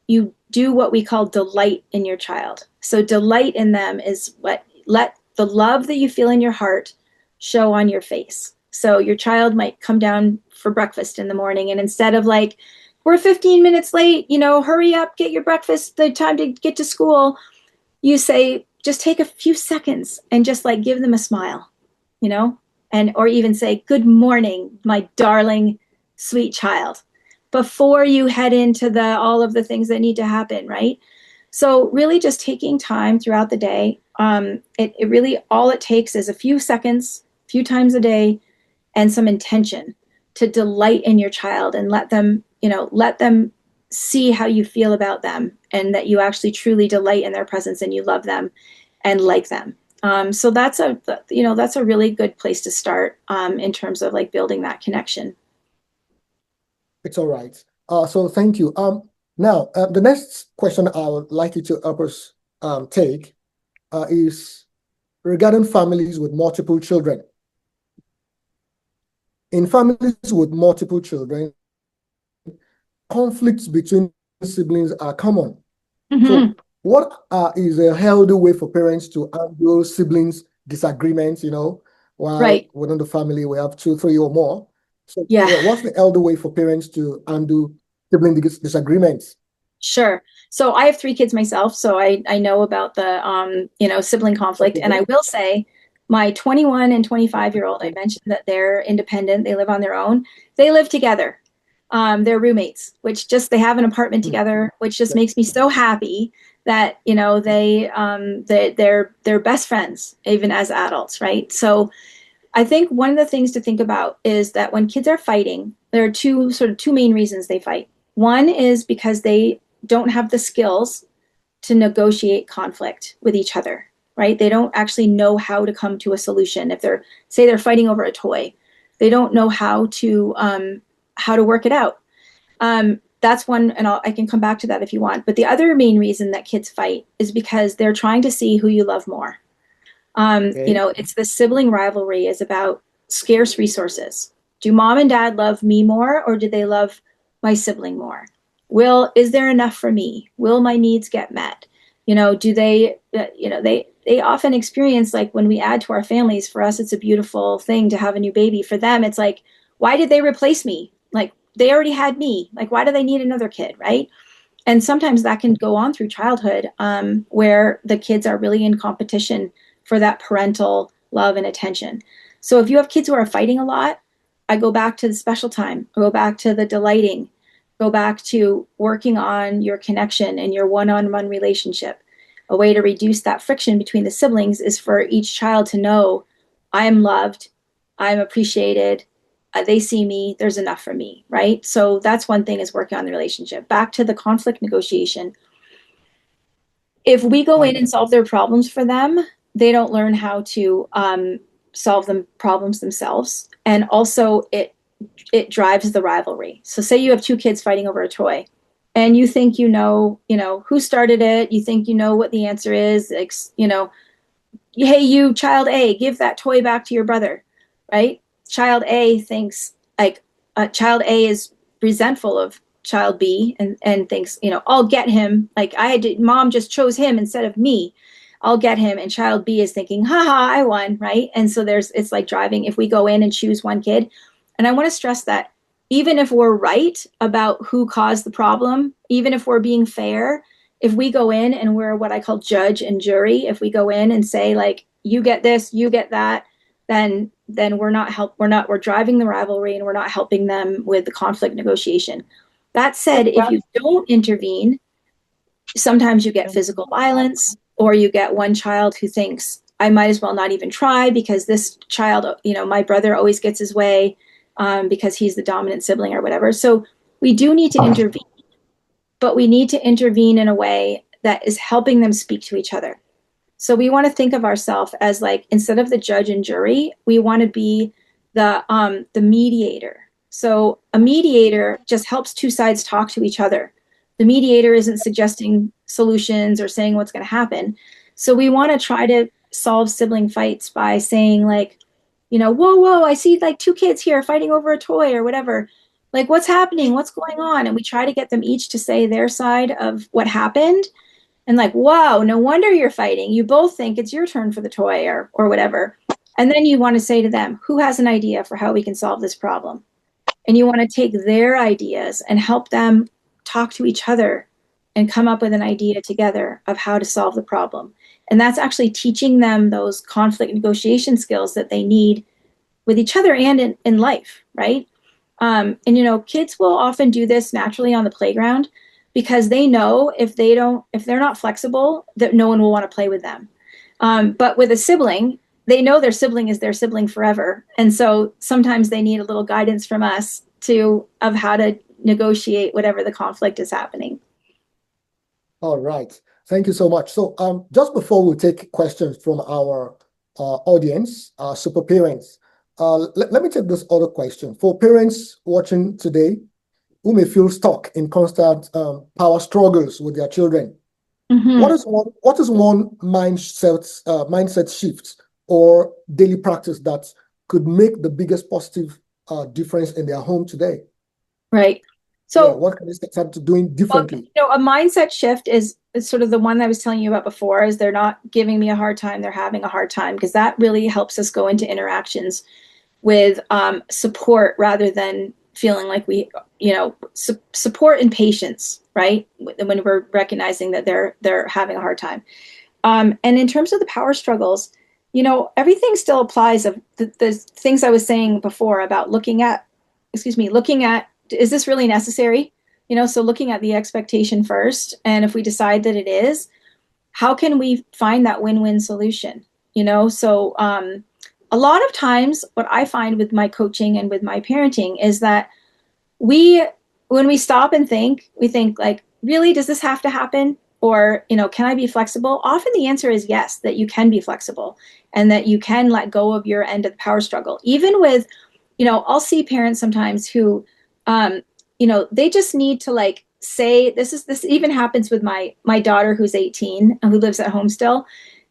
you do what we call delight in your child. So delight in them is let the love that you feel in your heart show on your face. So your child might come down for breakfast in the morning, and instead of like, we're 15 minutes late, hurry up, get your breakfast, the time to get to school, you say, just take a few seconds and just like give them a smile, you know, and or even say, good morning, my darling, sweet child, before you head into the all of the things that need to happen, right? So really just taking time throughout the day. It really, all it takes is a few seconds, a few times a day, and some intention to delight in your child and let them see how you feel about them and that you actually truly delight in their presence and you love them and like them. So that's a really good place to start in terms of like building that connection. It's all right. So thank you. Now, the next question I would like you to help us take is regarding families with multiple children. In families with multiple children, conflicts between siblings are common. Mm-hmm. So, what is a healthy way for parents to handle siblings' disagreements? While Right. within the family we have two, three, or more. So, Yeah. yeah, what's the healthy way for parents to handle sibling disagreements? Sure. So I have three kids myself, so I know about the sibling conflict. And I Okay. will say my 21 and 25-year-old, I mentioned that they're independent, they live on their own. They live together. They're roommates, which just they have an apartment Hmm. together, which just makes me so happy that they're best friends even as adults, right? So I think one of the things to think about is that when kids are fighting, there are two main reasons they fight. One is because they don't have the skills to negotiate conflict with each other, right? They don't actually know how to come to a solution. If they're fighting over a toy, they don't know how to work it out. That's one, and I can come back to that if you want. But the other main reason that kids fight is because they're trying to see who you love more. Okay. It's the sibling rivalry is about scarce resources. Do mom and dad love me more or do they love my sibling more? Is there enough for me? Will my needs get met? Do they often experience like when we add to our families, for us, it's a beautiful thing to have a new baby. For them, it's like, why did they replace me? Like they already had me. Like, why do they need another kid? Right. And sometimes that can go on through childhood, where the kids are really in competition for that parental love and attention. So if you have kids who are fighting a lot, I go back to the special time, I go back to the delighting, go back to working on your connection and your one-on-one relationship. A way to reduce that friction between the siblings is for each child to know, I am loved, I'm appreciated, they see me, there's enough for me, right? So that's one thing, is working on the relationship. Back to the conflict negotiation. If we go in Mm. and solve their problems for them, they don't learn how to solve them problems themselves. And also it drives the rivalry. So say you have two kids fighting over a toy and you think who started it, you think you know what the answer is, like, hey, you child A, give that toy back to your brother, right? Child A thinks like child A is resentful of child B and thinks, I'll get him. Like mom just chose him instead of me. I'll get him. And child B is thinking, haha, I won, right? And so it's like driving, if we go in and choose one kid. And I want to stress that even if we're right about who caused the problem, even if we're being fair, if we go in and we're what I call judge and jury, if we go in and say like, you get this, you get that, then we're driving the rivalry and we're not helping them with the conflict negotiation. That said, if you don't intervene, sometimes you get physical violence, or you get one child who thinks, I might as well not even try because this child, my brother always gets his way, because he's the dominant sibling or whatever. So we do need to intervene, but we need to intervene in a way that is helping them speak to each other. So we want to think of ourselves as like, instead of the judge and jury, we want to be the mediator. So a mediator just helps two sides talk to each other. The mediator isn't suggesting solutions or saying what's going to happen. So we want to try to solve sibling fights by saying like, whoa, whoa, I see like two kids here fighting over a toy or whatever. Like, what's happening? What's going on? And we try to get them each to say their side of what happened, and like, wow, no wonder you're fighting. You both think it's your turn for the toy or whatever. And then you want to say to them, who has an idea for how we can solve this problem? And you want to take their ideas and help them talk to each other and come up with an idea together of how to solve the problem. And that's actually teaching them those conflict negotiation skills that they need with each other and in life, right? And kids will often do this naturally on the playground because they know if they're not flexible, that no one will want to play with them. But with a sibling, they know their sibling is their sibling forever, and so sometimes they need a little guidance from us of how to negotiate whatever the conflict is happening. All right. Thank you so much. So just before we take questions from our audience, super parents, let me take this other question. For parents watching today who may feel stuck in constant power struggles with their children, Mm-hmm. what is one mindset shift or daily practice that could make the biggest positive difference in their home today? Right. Yeah, So, what can they start doing differently? a mindset shift is sort of the one I was telling you about before, is they're not giving me a hard time, they're having a hard time, because that really helps us go into interactions with support rather than feeling like support and patience, right? When we're recognizing that they're having a hard time. And in terms of the power struggles, everything still applies of the things I was saying before about looking at, is this really necessary? So looking at the expectation first, and if we decide that it is, how can we find that win-win solution? So a lot of times what I find with my coaching and with my parenting is that when we stop and we think like, really, does this have to happen? Or, can I be flexible? Often the answer is yes, that you can be flexible and that you can let go of your end of the power struggle. Even with, I'll see parents sometimes who, they just need to like say, this even happens with my daughter who's 18, who lives at home still.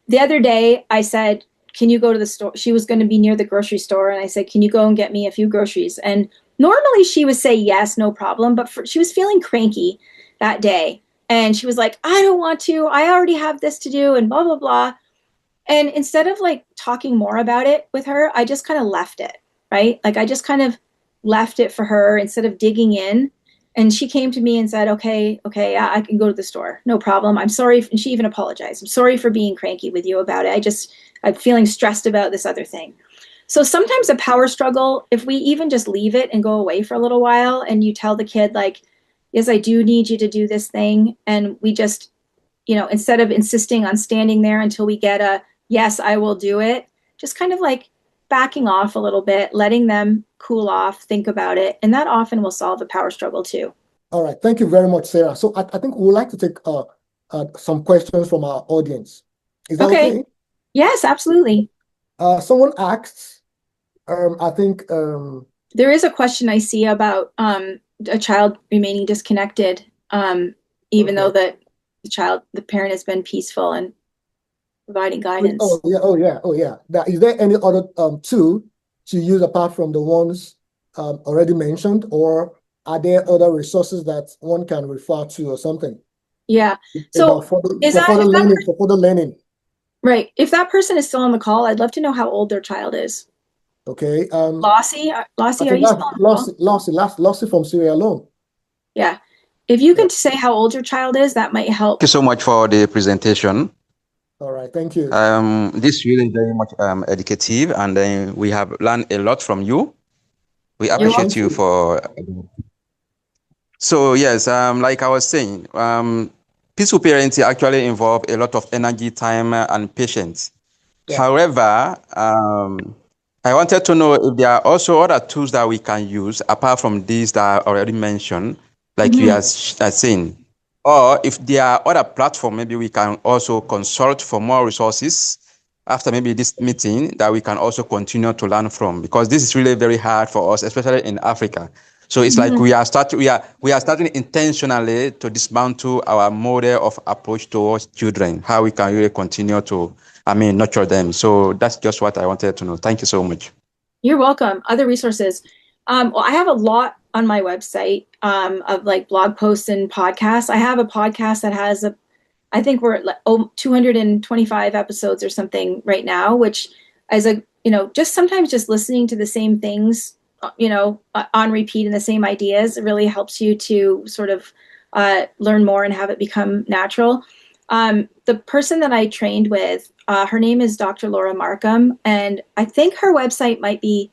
The other day I said, can you go to the store? She was going to be near the grocery store. And I said, can you go and get me a few groceries? And normally she would say yes, no problem. But she was feeling cranky that day. And she was like, I don't want to. I already have this to do and blah, blah, blah. And instead of like talking more about it with her, I just kind of left it, right? Like I just kind of left it for her instead of digging in. And she came to me and said, okay, I can go to the store. No problem. I'm sorry. And she even apologized. I'm sorry for being cranky with you about it. I'm feeling stressed about this other thing. So sometimes a power struggle, if we even just leave it and go away for a little while and you tell the kid like, yes, I do need you to do this thing. And we just, instead of insisting on standing there until we get a, yes, I will do it, just kind of like backing off a little bit, letting them cool off, think about it. And that often will solve a power struggle too. All right. Thank you very much, Sarah. So I think we would like to take some questions from our audience. Is that Okay. okay? Yes, absolutely. Someone asked, I think, There is a question I see about a child remaining disconnected, even though okay. the parent has been peaceful and providing guidance. Oh yeah, oh yeah, oh yeah. Now, is there any other tool to use apart from the ones already mentioned, or are there other resources that one can refer to or something Yeah. about So is that if that for further learning? right? If that person is still on the call, I'd love to know how old their child is. Okay. I Lossie, are think you that's still on the call? Lossie from Sierra Leone. Yeah. If you Yeah. can say how old your child is, that might help. Thank you so much for the presentation. All right. Thank you. This really is very much educative, and we have learned a lot from you. We You're appreciate Thank welcome. you you. for. So yes, like I was saying, peaceful parenting actually involve a lot of energy, time, and patience. Yeah. However, I wanted to know if there are also other tools that we can use apart from these that I already mentioned, like you Mhm. are saying, or if there are other platforms, maybe we can also consult for more resources after maybe this meeting that we can also continue to learn from, because this is really very hard for us, especially in Africa. So it's like Mhm. we are starting intentionally to dismantle our model of approach towards children, how we can really continue to nurture them. So that's just what I wanted to know. Thank you so much. You're welcome. Other resources. Well, I have a lot on my website of like blog posts and podcasts. I have a podcast that has I think we're at like 225 episodes or something right now, which is just sometimes just listening to the same things, on repeat and the same ideas, it really helps you to sort of learn more and have it become natural. The person that I trained with, her name is Dr. Laura Markham, and I think her website might be,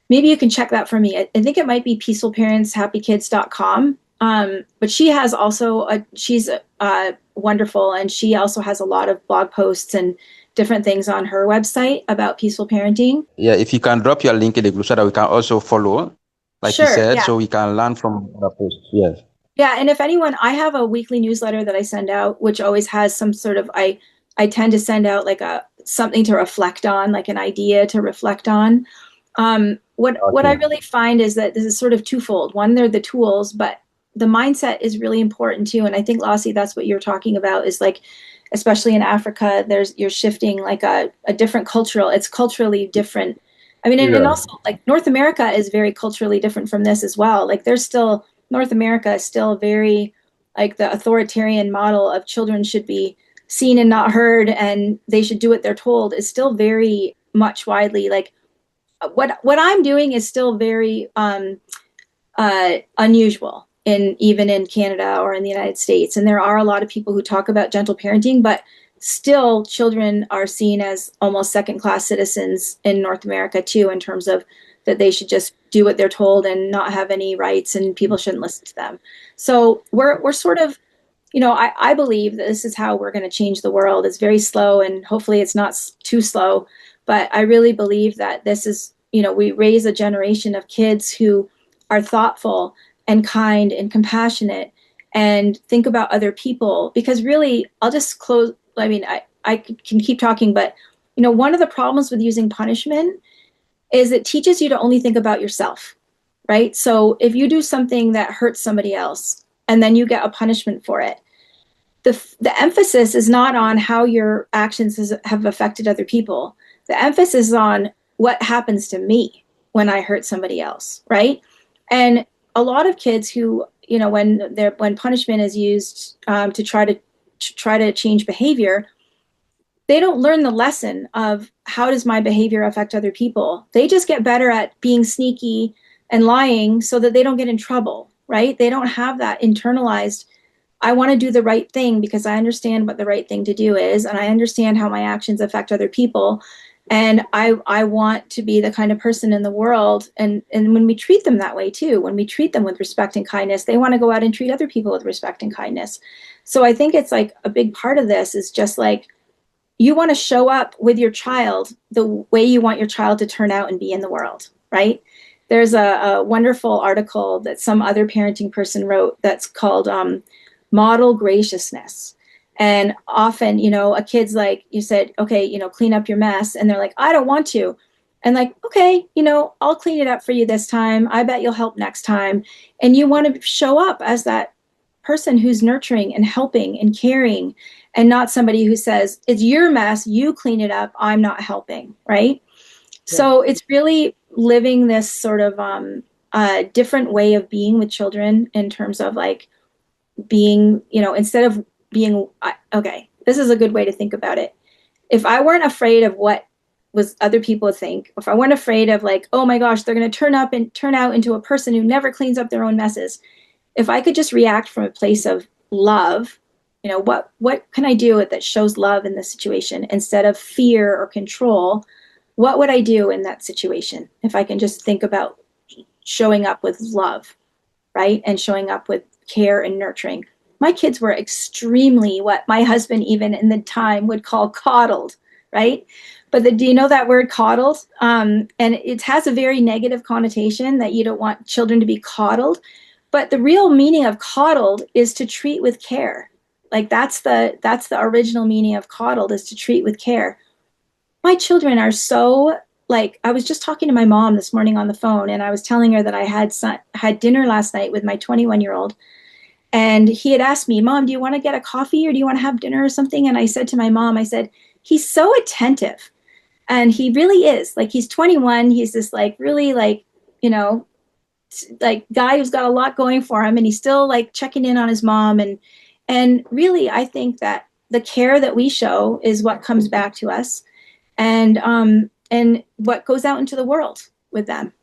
maybe you can check that for me. I think it might be peacefulparentshappykids.com. But she has also, she's wonderful, and she also has a lot of blog posts and different things on her website about peaceful parenting. Yeah, if you can drop your link in the group so that we can also follow, like you Sure, said, yeah. so we can learn from the post. Yes. Yeah, and if anyone, I have a weekly newsletter that I send out, which always has some sort of, I tend to send out like a something to reflect on, like an idea to reflect on. What I Okay. really find is that this is sort of twofold. One, they're the tools, but the mindset is really important too. And I think, Lassie, that's what you're talking about, is like, especially in Africa, you're shifting like a different cultural, it's culturally different. I mean, and Yeah. also like North America is very culturally different from this as well. Like there's still, North America is still very like the authoritarian model of children should be seen and not heard, and they should do what they're told, is still very much widely like what I'm doing is still very unusual in even in Canada or in the United States. And there are a lot of people who talk about gentle parenting, but still children are seen as almost second class citizens in North America too, in terms of that they should just do what they're told and not have any rights, and people shouldn't listen to them. So we're sort of, I believe that this is how we're going to change the world. It's very slow, and hopefully it's not too slow. But I really believe that this is, we raise a generation of kids who are thoughtful and kind and compassionate and think about other people. Because really, I'll just close. I mean, I can keep talking, but, one of the problems with using punishment is it teaches you to only think about yourself, right? So if you do something that hurts somebody else and then you get a punishment for it, the emphasis is not on how your actions have affected other people. The emphasis is on what happens to me when I hurt somebody else, right? And a lot of kids who, when punishment is used to try to change behavior, they don't learn the lesson of how does my behavior affect other people. They just get better at being sneaky and lying so that they don't get in trouble, right? They don't have that internalized, I want to do the right thing because I understand what the right thing to do is, and I understand how my actions affect other people. And I want to be the kind of person in the world. And when we treat them that way too, when we treat them with respect and kindness, they want to go out and treat other people with respect and kindness. So I think it's like a big part of this is just like, you want to show up with your child the way you want your child to turn out and be in the world, right? There's a wonderful article that some other parenting person wrote that's called Model Graciousness. And often, a kid's like, you said, okay, clean up your mess. And they're like, I don't want to. And like, okay, I'll clean it up for you this time. I bet you'll help next time. And you want to show up as that person who's nurturing and helping and caring, and not somebody who says, it's your mess, you clean it up, I'm not helping, right? Yeah. So it's really living this sort of different way of being with children in terms of like being, instead of being, okay, this is a good way to think about it. If I weren't afraid of what was other people think, if I weren't afraid of like, oh my gosh, they're going to turn out into a person who never cleans up their own messes. If I could just react from a place of love, what can I do that shows love in this situation instead of fear or control? What would I do in that situation if I can just think about showing up with love, right? And showing up with care and nurturing. My kids were extremely what my husband even in the time would call coddled, right? But do you know that word coddled? And it has a very negative connotation that you don't want children to be coddled. But the real meaning of coddled is to treat with care. Like that's the original meaning of coddled, is to treat with care. My children are so like, I was just talking to my mom this morning on the phone, and I was telling her that I had dinner last night with my 21-year-old. And he had asked me, Mom, do you want to get a coffee or do you want to have dinner or something? And I said to my mom, I said, he's so attentive. And he really is. Like, he's 21. He's this like really like, like guy who's got a lot going for him, and he's still like checking in on his mom. And really, I think that the care that we show is what comes back to us, and what goes out into the world with them.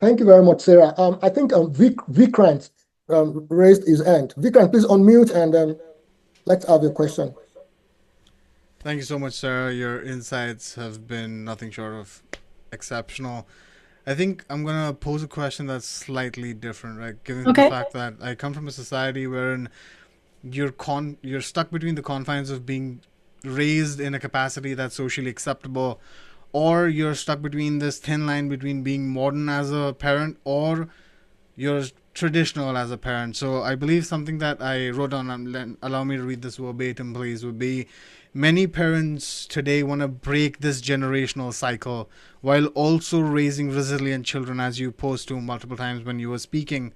Thank you very much, Sarah. I think Vikrant raised his hand. Vikrant, please unmute and Let's have your question. Thank you so much, Sarah. Your insights have been nothing short of exceptional. I think I'm gonna pose a question that's slightly different, right? Given the Okay. fact that I come from a society wherein you're stuck between the confines of being raised in a capacity that's socially acceptable, or you're stuck between this thin line between being modern as a parent or you're traditional as a parent. So I believe something that I wrote down, and allow me to read this verbatim, please, would be many parents today want to break this generational cycle while also raising resilient children, as you posed to multiple times when you were speaking.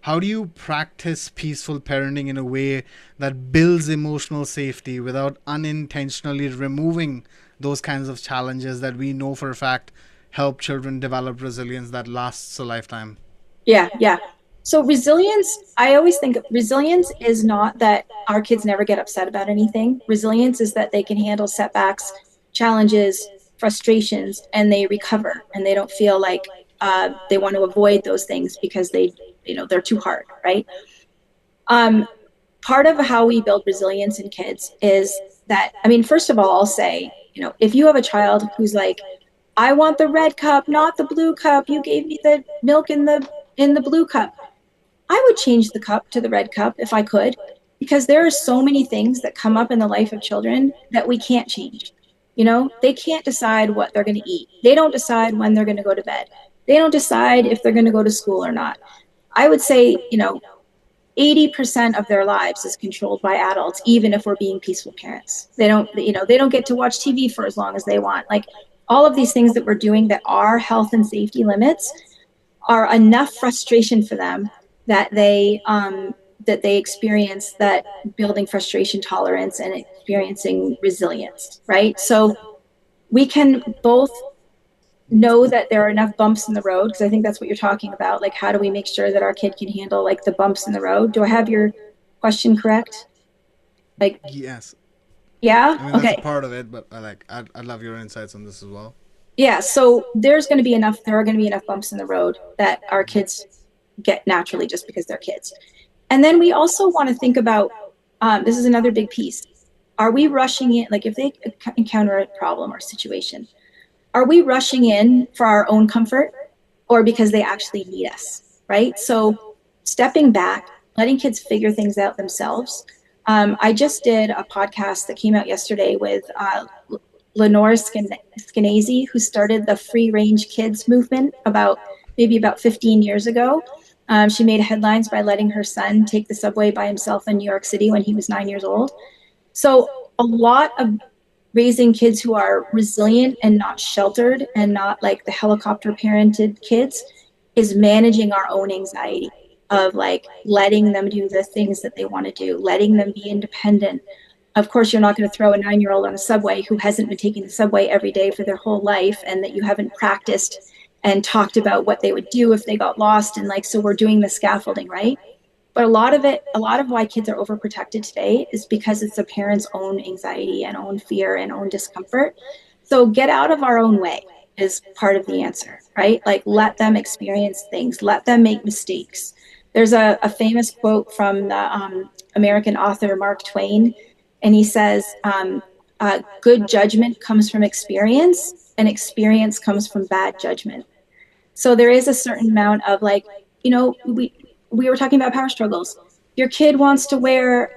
How do you practice peaceful parenting in a way that builds emotional safety without unintentionally removing those kinds of challenges that we know for a fact help children develop resilience that lasts a lifetime? Yeah, yeah. So resilience, I always think resilience is not that our kids never get upset about anything. Resilience is that they can handle setbacks, challenges, frustrations, and they recover and they don't feel like they want to avoid those things because they're too hard, right? Um, Part of how we build resilience in kids is that, I mean, first of all, I'll say, if you have a child who's like, I want the red cup, not the blue cup. You gave me the milk in the blue cup. I would change the cup to the red cup if I could, because there are so many things that come up in the life of children that we can't change. They can't decide what they're going to eat. They don't decide when they're going to go to bed. They don't decide if they're going to go to school or not. I would say, 80% of their lives is controlled by adults, even if we're being peaceful parents. They don't get to watch TV for as long as they want. Like all of these things that we're doing that are health and safety limits are enough frustration for them that they experience that building frustration tolerance and experiencing resilience, right? So we can both know that there are enough bumps in the road, because I think that's what you're talking about. Like, how do we make sure that our kid can handle like the bumps in the road? Do I have your question correct? Like, Yes. yeah, I mean, that's a okay. part of it, but I'd love your insights on this as well. Yeah, so there are going to be enough bumps in the road that our kids get naturally just because they're kids. And then we also want to think about this is another big piece. Are we rushing in? Like, if they encounter a problem or situation, are we rushing in for our own comfort or because they actually need us? Right. So, stepping back, letting kids figure things out themselves. I just did a podcast that came out yesterday with Lenore Skenazy, who started the free range kids movement about 15 years ago. She made headlines by letting her son take the subway by himself in New York City when he was 9 years old. So a lot of raising kids who are resilient and not sheltered and not like the helicopter parented kids is managing our own anxiety of like letting them do the things that they want to do, letting them be independent. Of course, you're not going to throw a 9 year old on a subway who hasn't been taking the subway every day for their whole life and that you haven't practiced and talked about what they would do if they got lost. And like, so we're doing the scaffolding, right? But a lot of why kids are overprotected today is because it's the parents' own anxiety and own fear and own discomfort. So get out of our own way is part of the answer, right? Like let them experience things, let them make mistakes. There's a famous quote from the American author Mark Twain, and he says, good judgment comes from experience, and experience comes from bad judgment. So there is a certain amount of like, we were talking about power struggles. Your kid wants to wear,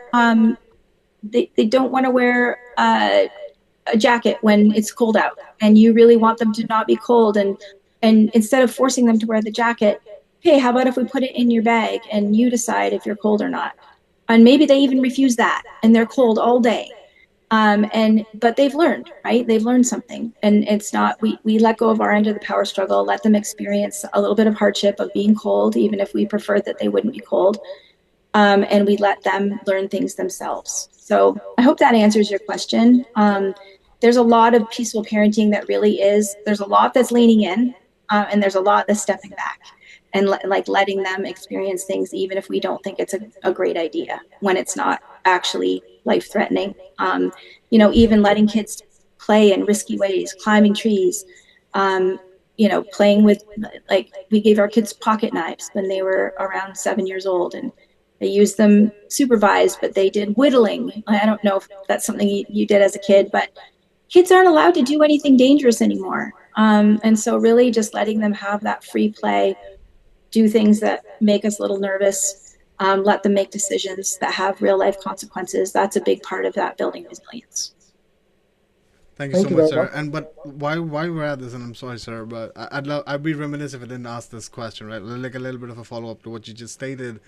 they don't want to wear a jacket when it's cold out, and you really want them to not be cold. And instead of forcing them to wear the jacket, hey, how about if we put it in your bag and you decide if you're cold or not? And maybe they even refuse that, and they're cold all day. But they've learned, right? They've learned something, and it's not we let go of our end of the power struggle, let them experience a little bit of hardship of being cold, even if we preferred that they wouldn't be cold, and we let them learn things themselves. So I hope that answers your question. There's a lot of peaceful parenting that really is. There's a lot that's leaning in, and there's a lot that's stepping back and like letting them experience things, even if we don't think it's a great idea when it's not actually life threatening. Even letting kids play in risky ways, climbing trees, playing with, like, we gave our kids pocket knives when they were around 7 years old, and They used them supervised, but they did whittling. I don't know if that's something you did as a kid, but kids aren't allowed to do anything dangerous anymore. And so really just letting them have that free play, do things that make us a little nervous, let them make decisions that have real life consequences. That's a big part of that building resilience. Thank you so Thank you much, very sir. much. And but why we're at this, and I'm sorry, sir, but I'd be remiss if I didn't ask this question, right? Like a little bit of a follow up to what you just stated.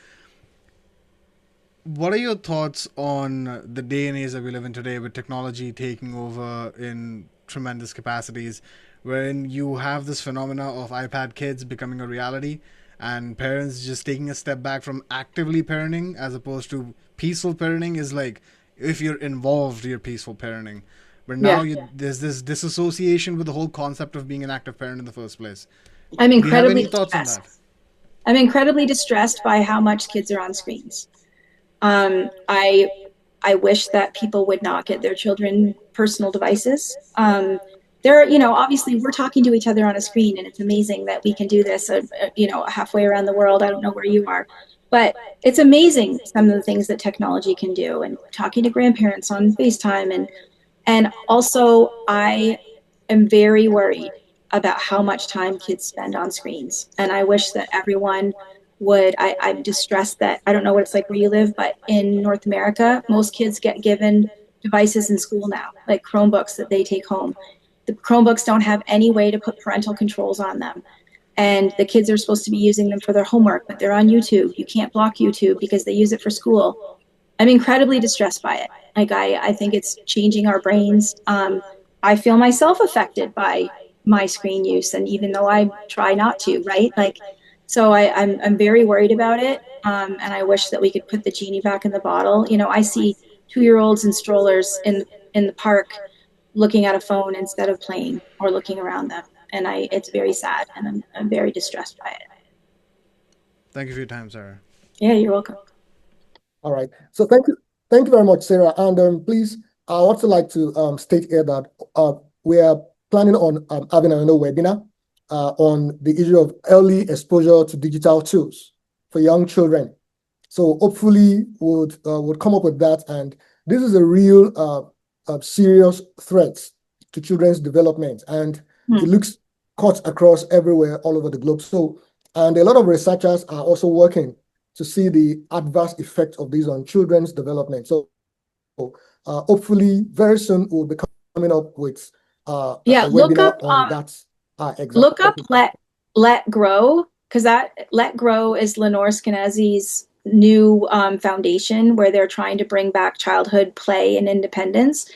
What are your thoughts on the day and age that we live in today, with technology taking over in tremendous capacities, wherein you have this phenomena of iPad kids becoming a reality, and parents just taking a step back from actively parenting as opposed to peaceful parenting? Is like, if you're involved, you're peaceful parenting. But now Yeah. there's this disassociation with the whole concept of being an active parent in the first place. I'm Do you have incredibly any thoughts on that? distressed. I'm incredibly distressed by how much kids are on screens. I wish that people would not get their children personal devices. There, obviously we're talking to each other on a screen, and it's amazing that we can do this, halfway around the world. I don't know where you are, but it's amazing some of the things that technology can do, and talking to grandparents on FaceTime, and also I am very worried about how much time kids spend on screens. And I wish that everyone would, I'm distressed that, I don't know what it's like where you live, but in North America, most kids get given devices in school now, like Chromebooks that they take home. The Chromebooks don't have any way to put parental controls on them. And the kids are supposed to be using them for their homework, but they're on YouTube. You can't block YouTube because they use it for school. I'm incredibly distressed by it. Like I think it's changing our brains. I feel myself affected by my screen use, and even though I try not to, right? Like, so I'm very worried about it. And I wish that we could put the genie back in the bottle. I see 2-year-olds in strollers in the park looking at a phone instead of playing or looking around them, and it's very sad, and I'm very distressed by it. Thank you for your time, Sarah. Yeah, you're welcome. All right. So thank you very much, Sarah. And please, I also like to state here that we are planning on having another webinar on the issue of early exposure to digital tools for young children. So hopefully would come up with that. And this is a real serious threat to children's development, and it looks cut across everywhere all over the globe. So, and a lot of researchers are also working to see the adverse effect of these on children's development. So hopefully very soon we'll be coming up with a webinar on that. Look up Let Grow, because that Let Grow is Lenore Skenazy's new foundation, where they're trying to bring back childhood play and independence.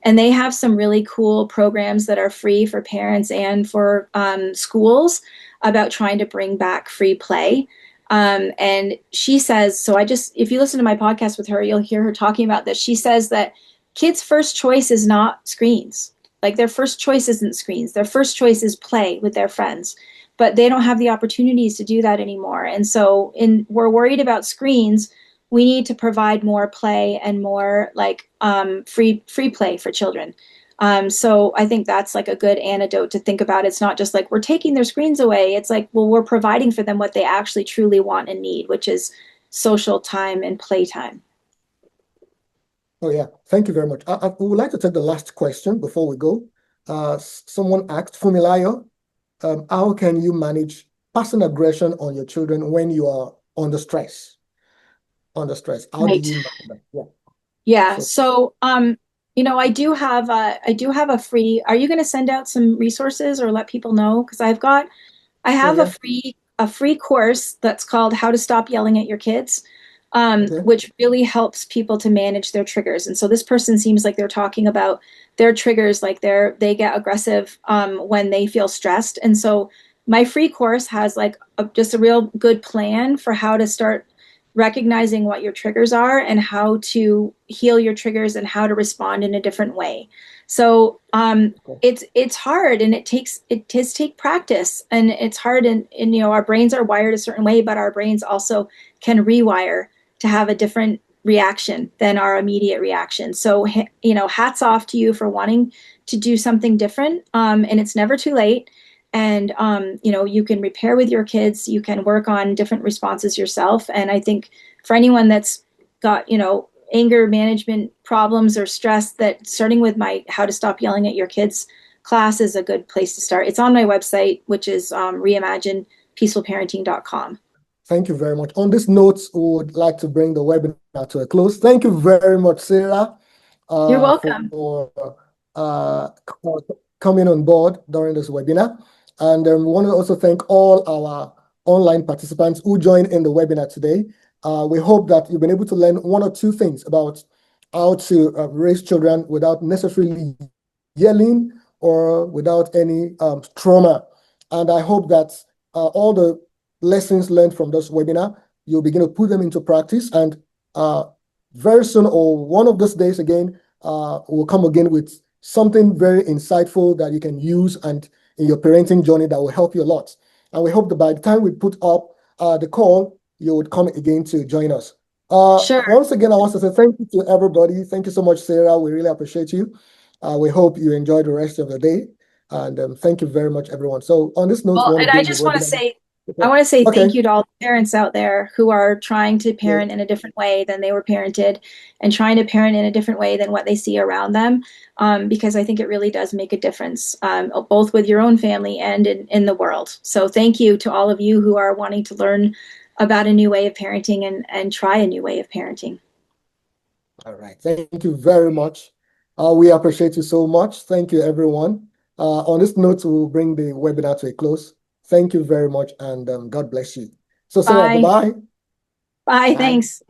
And they have some really cool programs that are free for parents and for schools about trying to bring back free play. And she says, so if you listen to my podcast with her, you'll hear her talking about this. She says that kids' first choice is not screens. Like, their first choice isn't screens. Their first choice is play with their friends, but they don't have the opportunities to do that anymore. And so we're worried about screens. We need to provide more play and more like free play for children. So I think that's like a good antidote to think about. It's not just like we're taking their screens away. It's like, well, we're providing for them what they actually truly want and need, which is social time and playtime. Oh, yeah. Thank you very much. I would like to take the last question before we go. Someone asked, Fumilayo, how can you manage passive aggression on your children when you are under stress? How do you manage that? Yeah. Yeah. So, I do have a free, are you going to send out some resources or let people know? Because I have a free course that's called How to Stop Yelling at Your Kids, which really helps people to manage their triggers. And so this person seems like they're talking about their triggers, like they get aggressive when they feel stressed. And so my free course has like just a real good plan for how to start recognizing what your triggers are and how to heal your triggers and how to respond in a different way. So it's hard, and it does take practice, and it's hard, and our brains are wired a certain way, but our brains also can rewire to have a different reaction than our immediate reaction. So hats off to you for wanting to do something different, and it's never too late. And you can repair with your kids, you can work on different responses yourself. And I think for anyone that's got, anger management problems or stress, that starting with my How to Stop Yelling at Your Kids class is a good place to start. It's on my website, which is reimaginepeacefulparenting.com. Thank you very much. On this note, we would like to bring the webinar to a close. Thank you very much, Sarah, You're welcome. for coming on board during this webinar. And we want to also thank all our online participants who joined in the webinar today. We hope that you've been able to learn one or two things about how to raise children without necessarily yelling or without any trauma. And I hope that all the lessons learned from this webinar, you'll begin to put them into practice. And very soon, or one of those days again, we'll come again with something very insightful that you can use and in your parenting journey that will help you a lot. And we hope that by the time we put up the call, you would come again to join us. Sure. Once again, I want to say thank you to everybody. Thank you so much, Sarah. We really appreciate you. We hope you enjoy the rest of the day. And thank you very much, everyone. So on this note, Well, and I just want to say, Okay. thank you to all the parents out there who are trying to parent in a different way than they were parented, and trying to parent in a different way than what they see around them, because I think it really does make a difference, both with your own family and in the world. So thank you to all of you who are wanting to learn about a new way of parenting and try a new way of parenting. All right. Thank you very much. We appreciate you so much. Thank you, everyone. On this note, we'll bring the webinar to a close. Thank you very much, and God bless you. So, Sarah, Bye. goodbye. Bye. Bye. Thanks.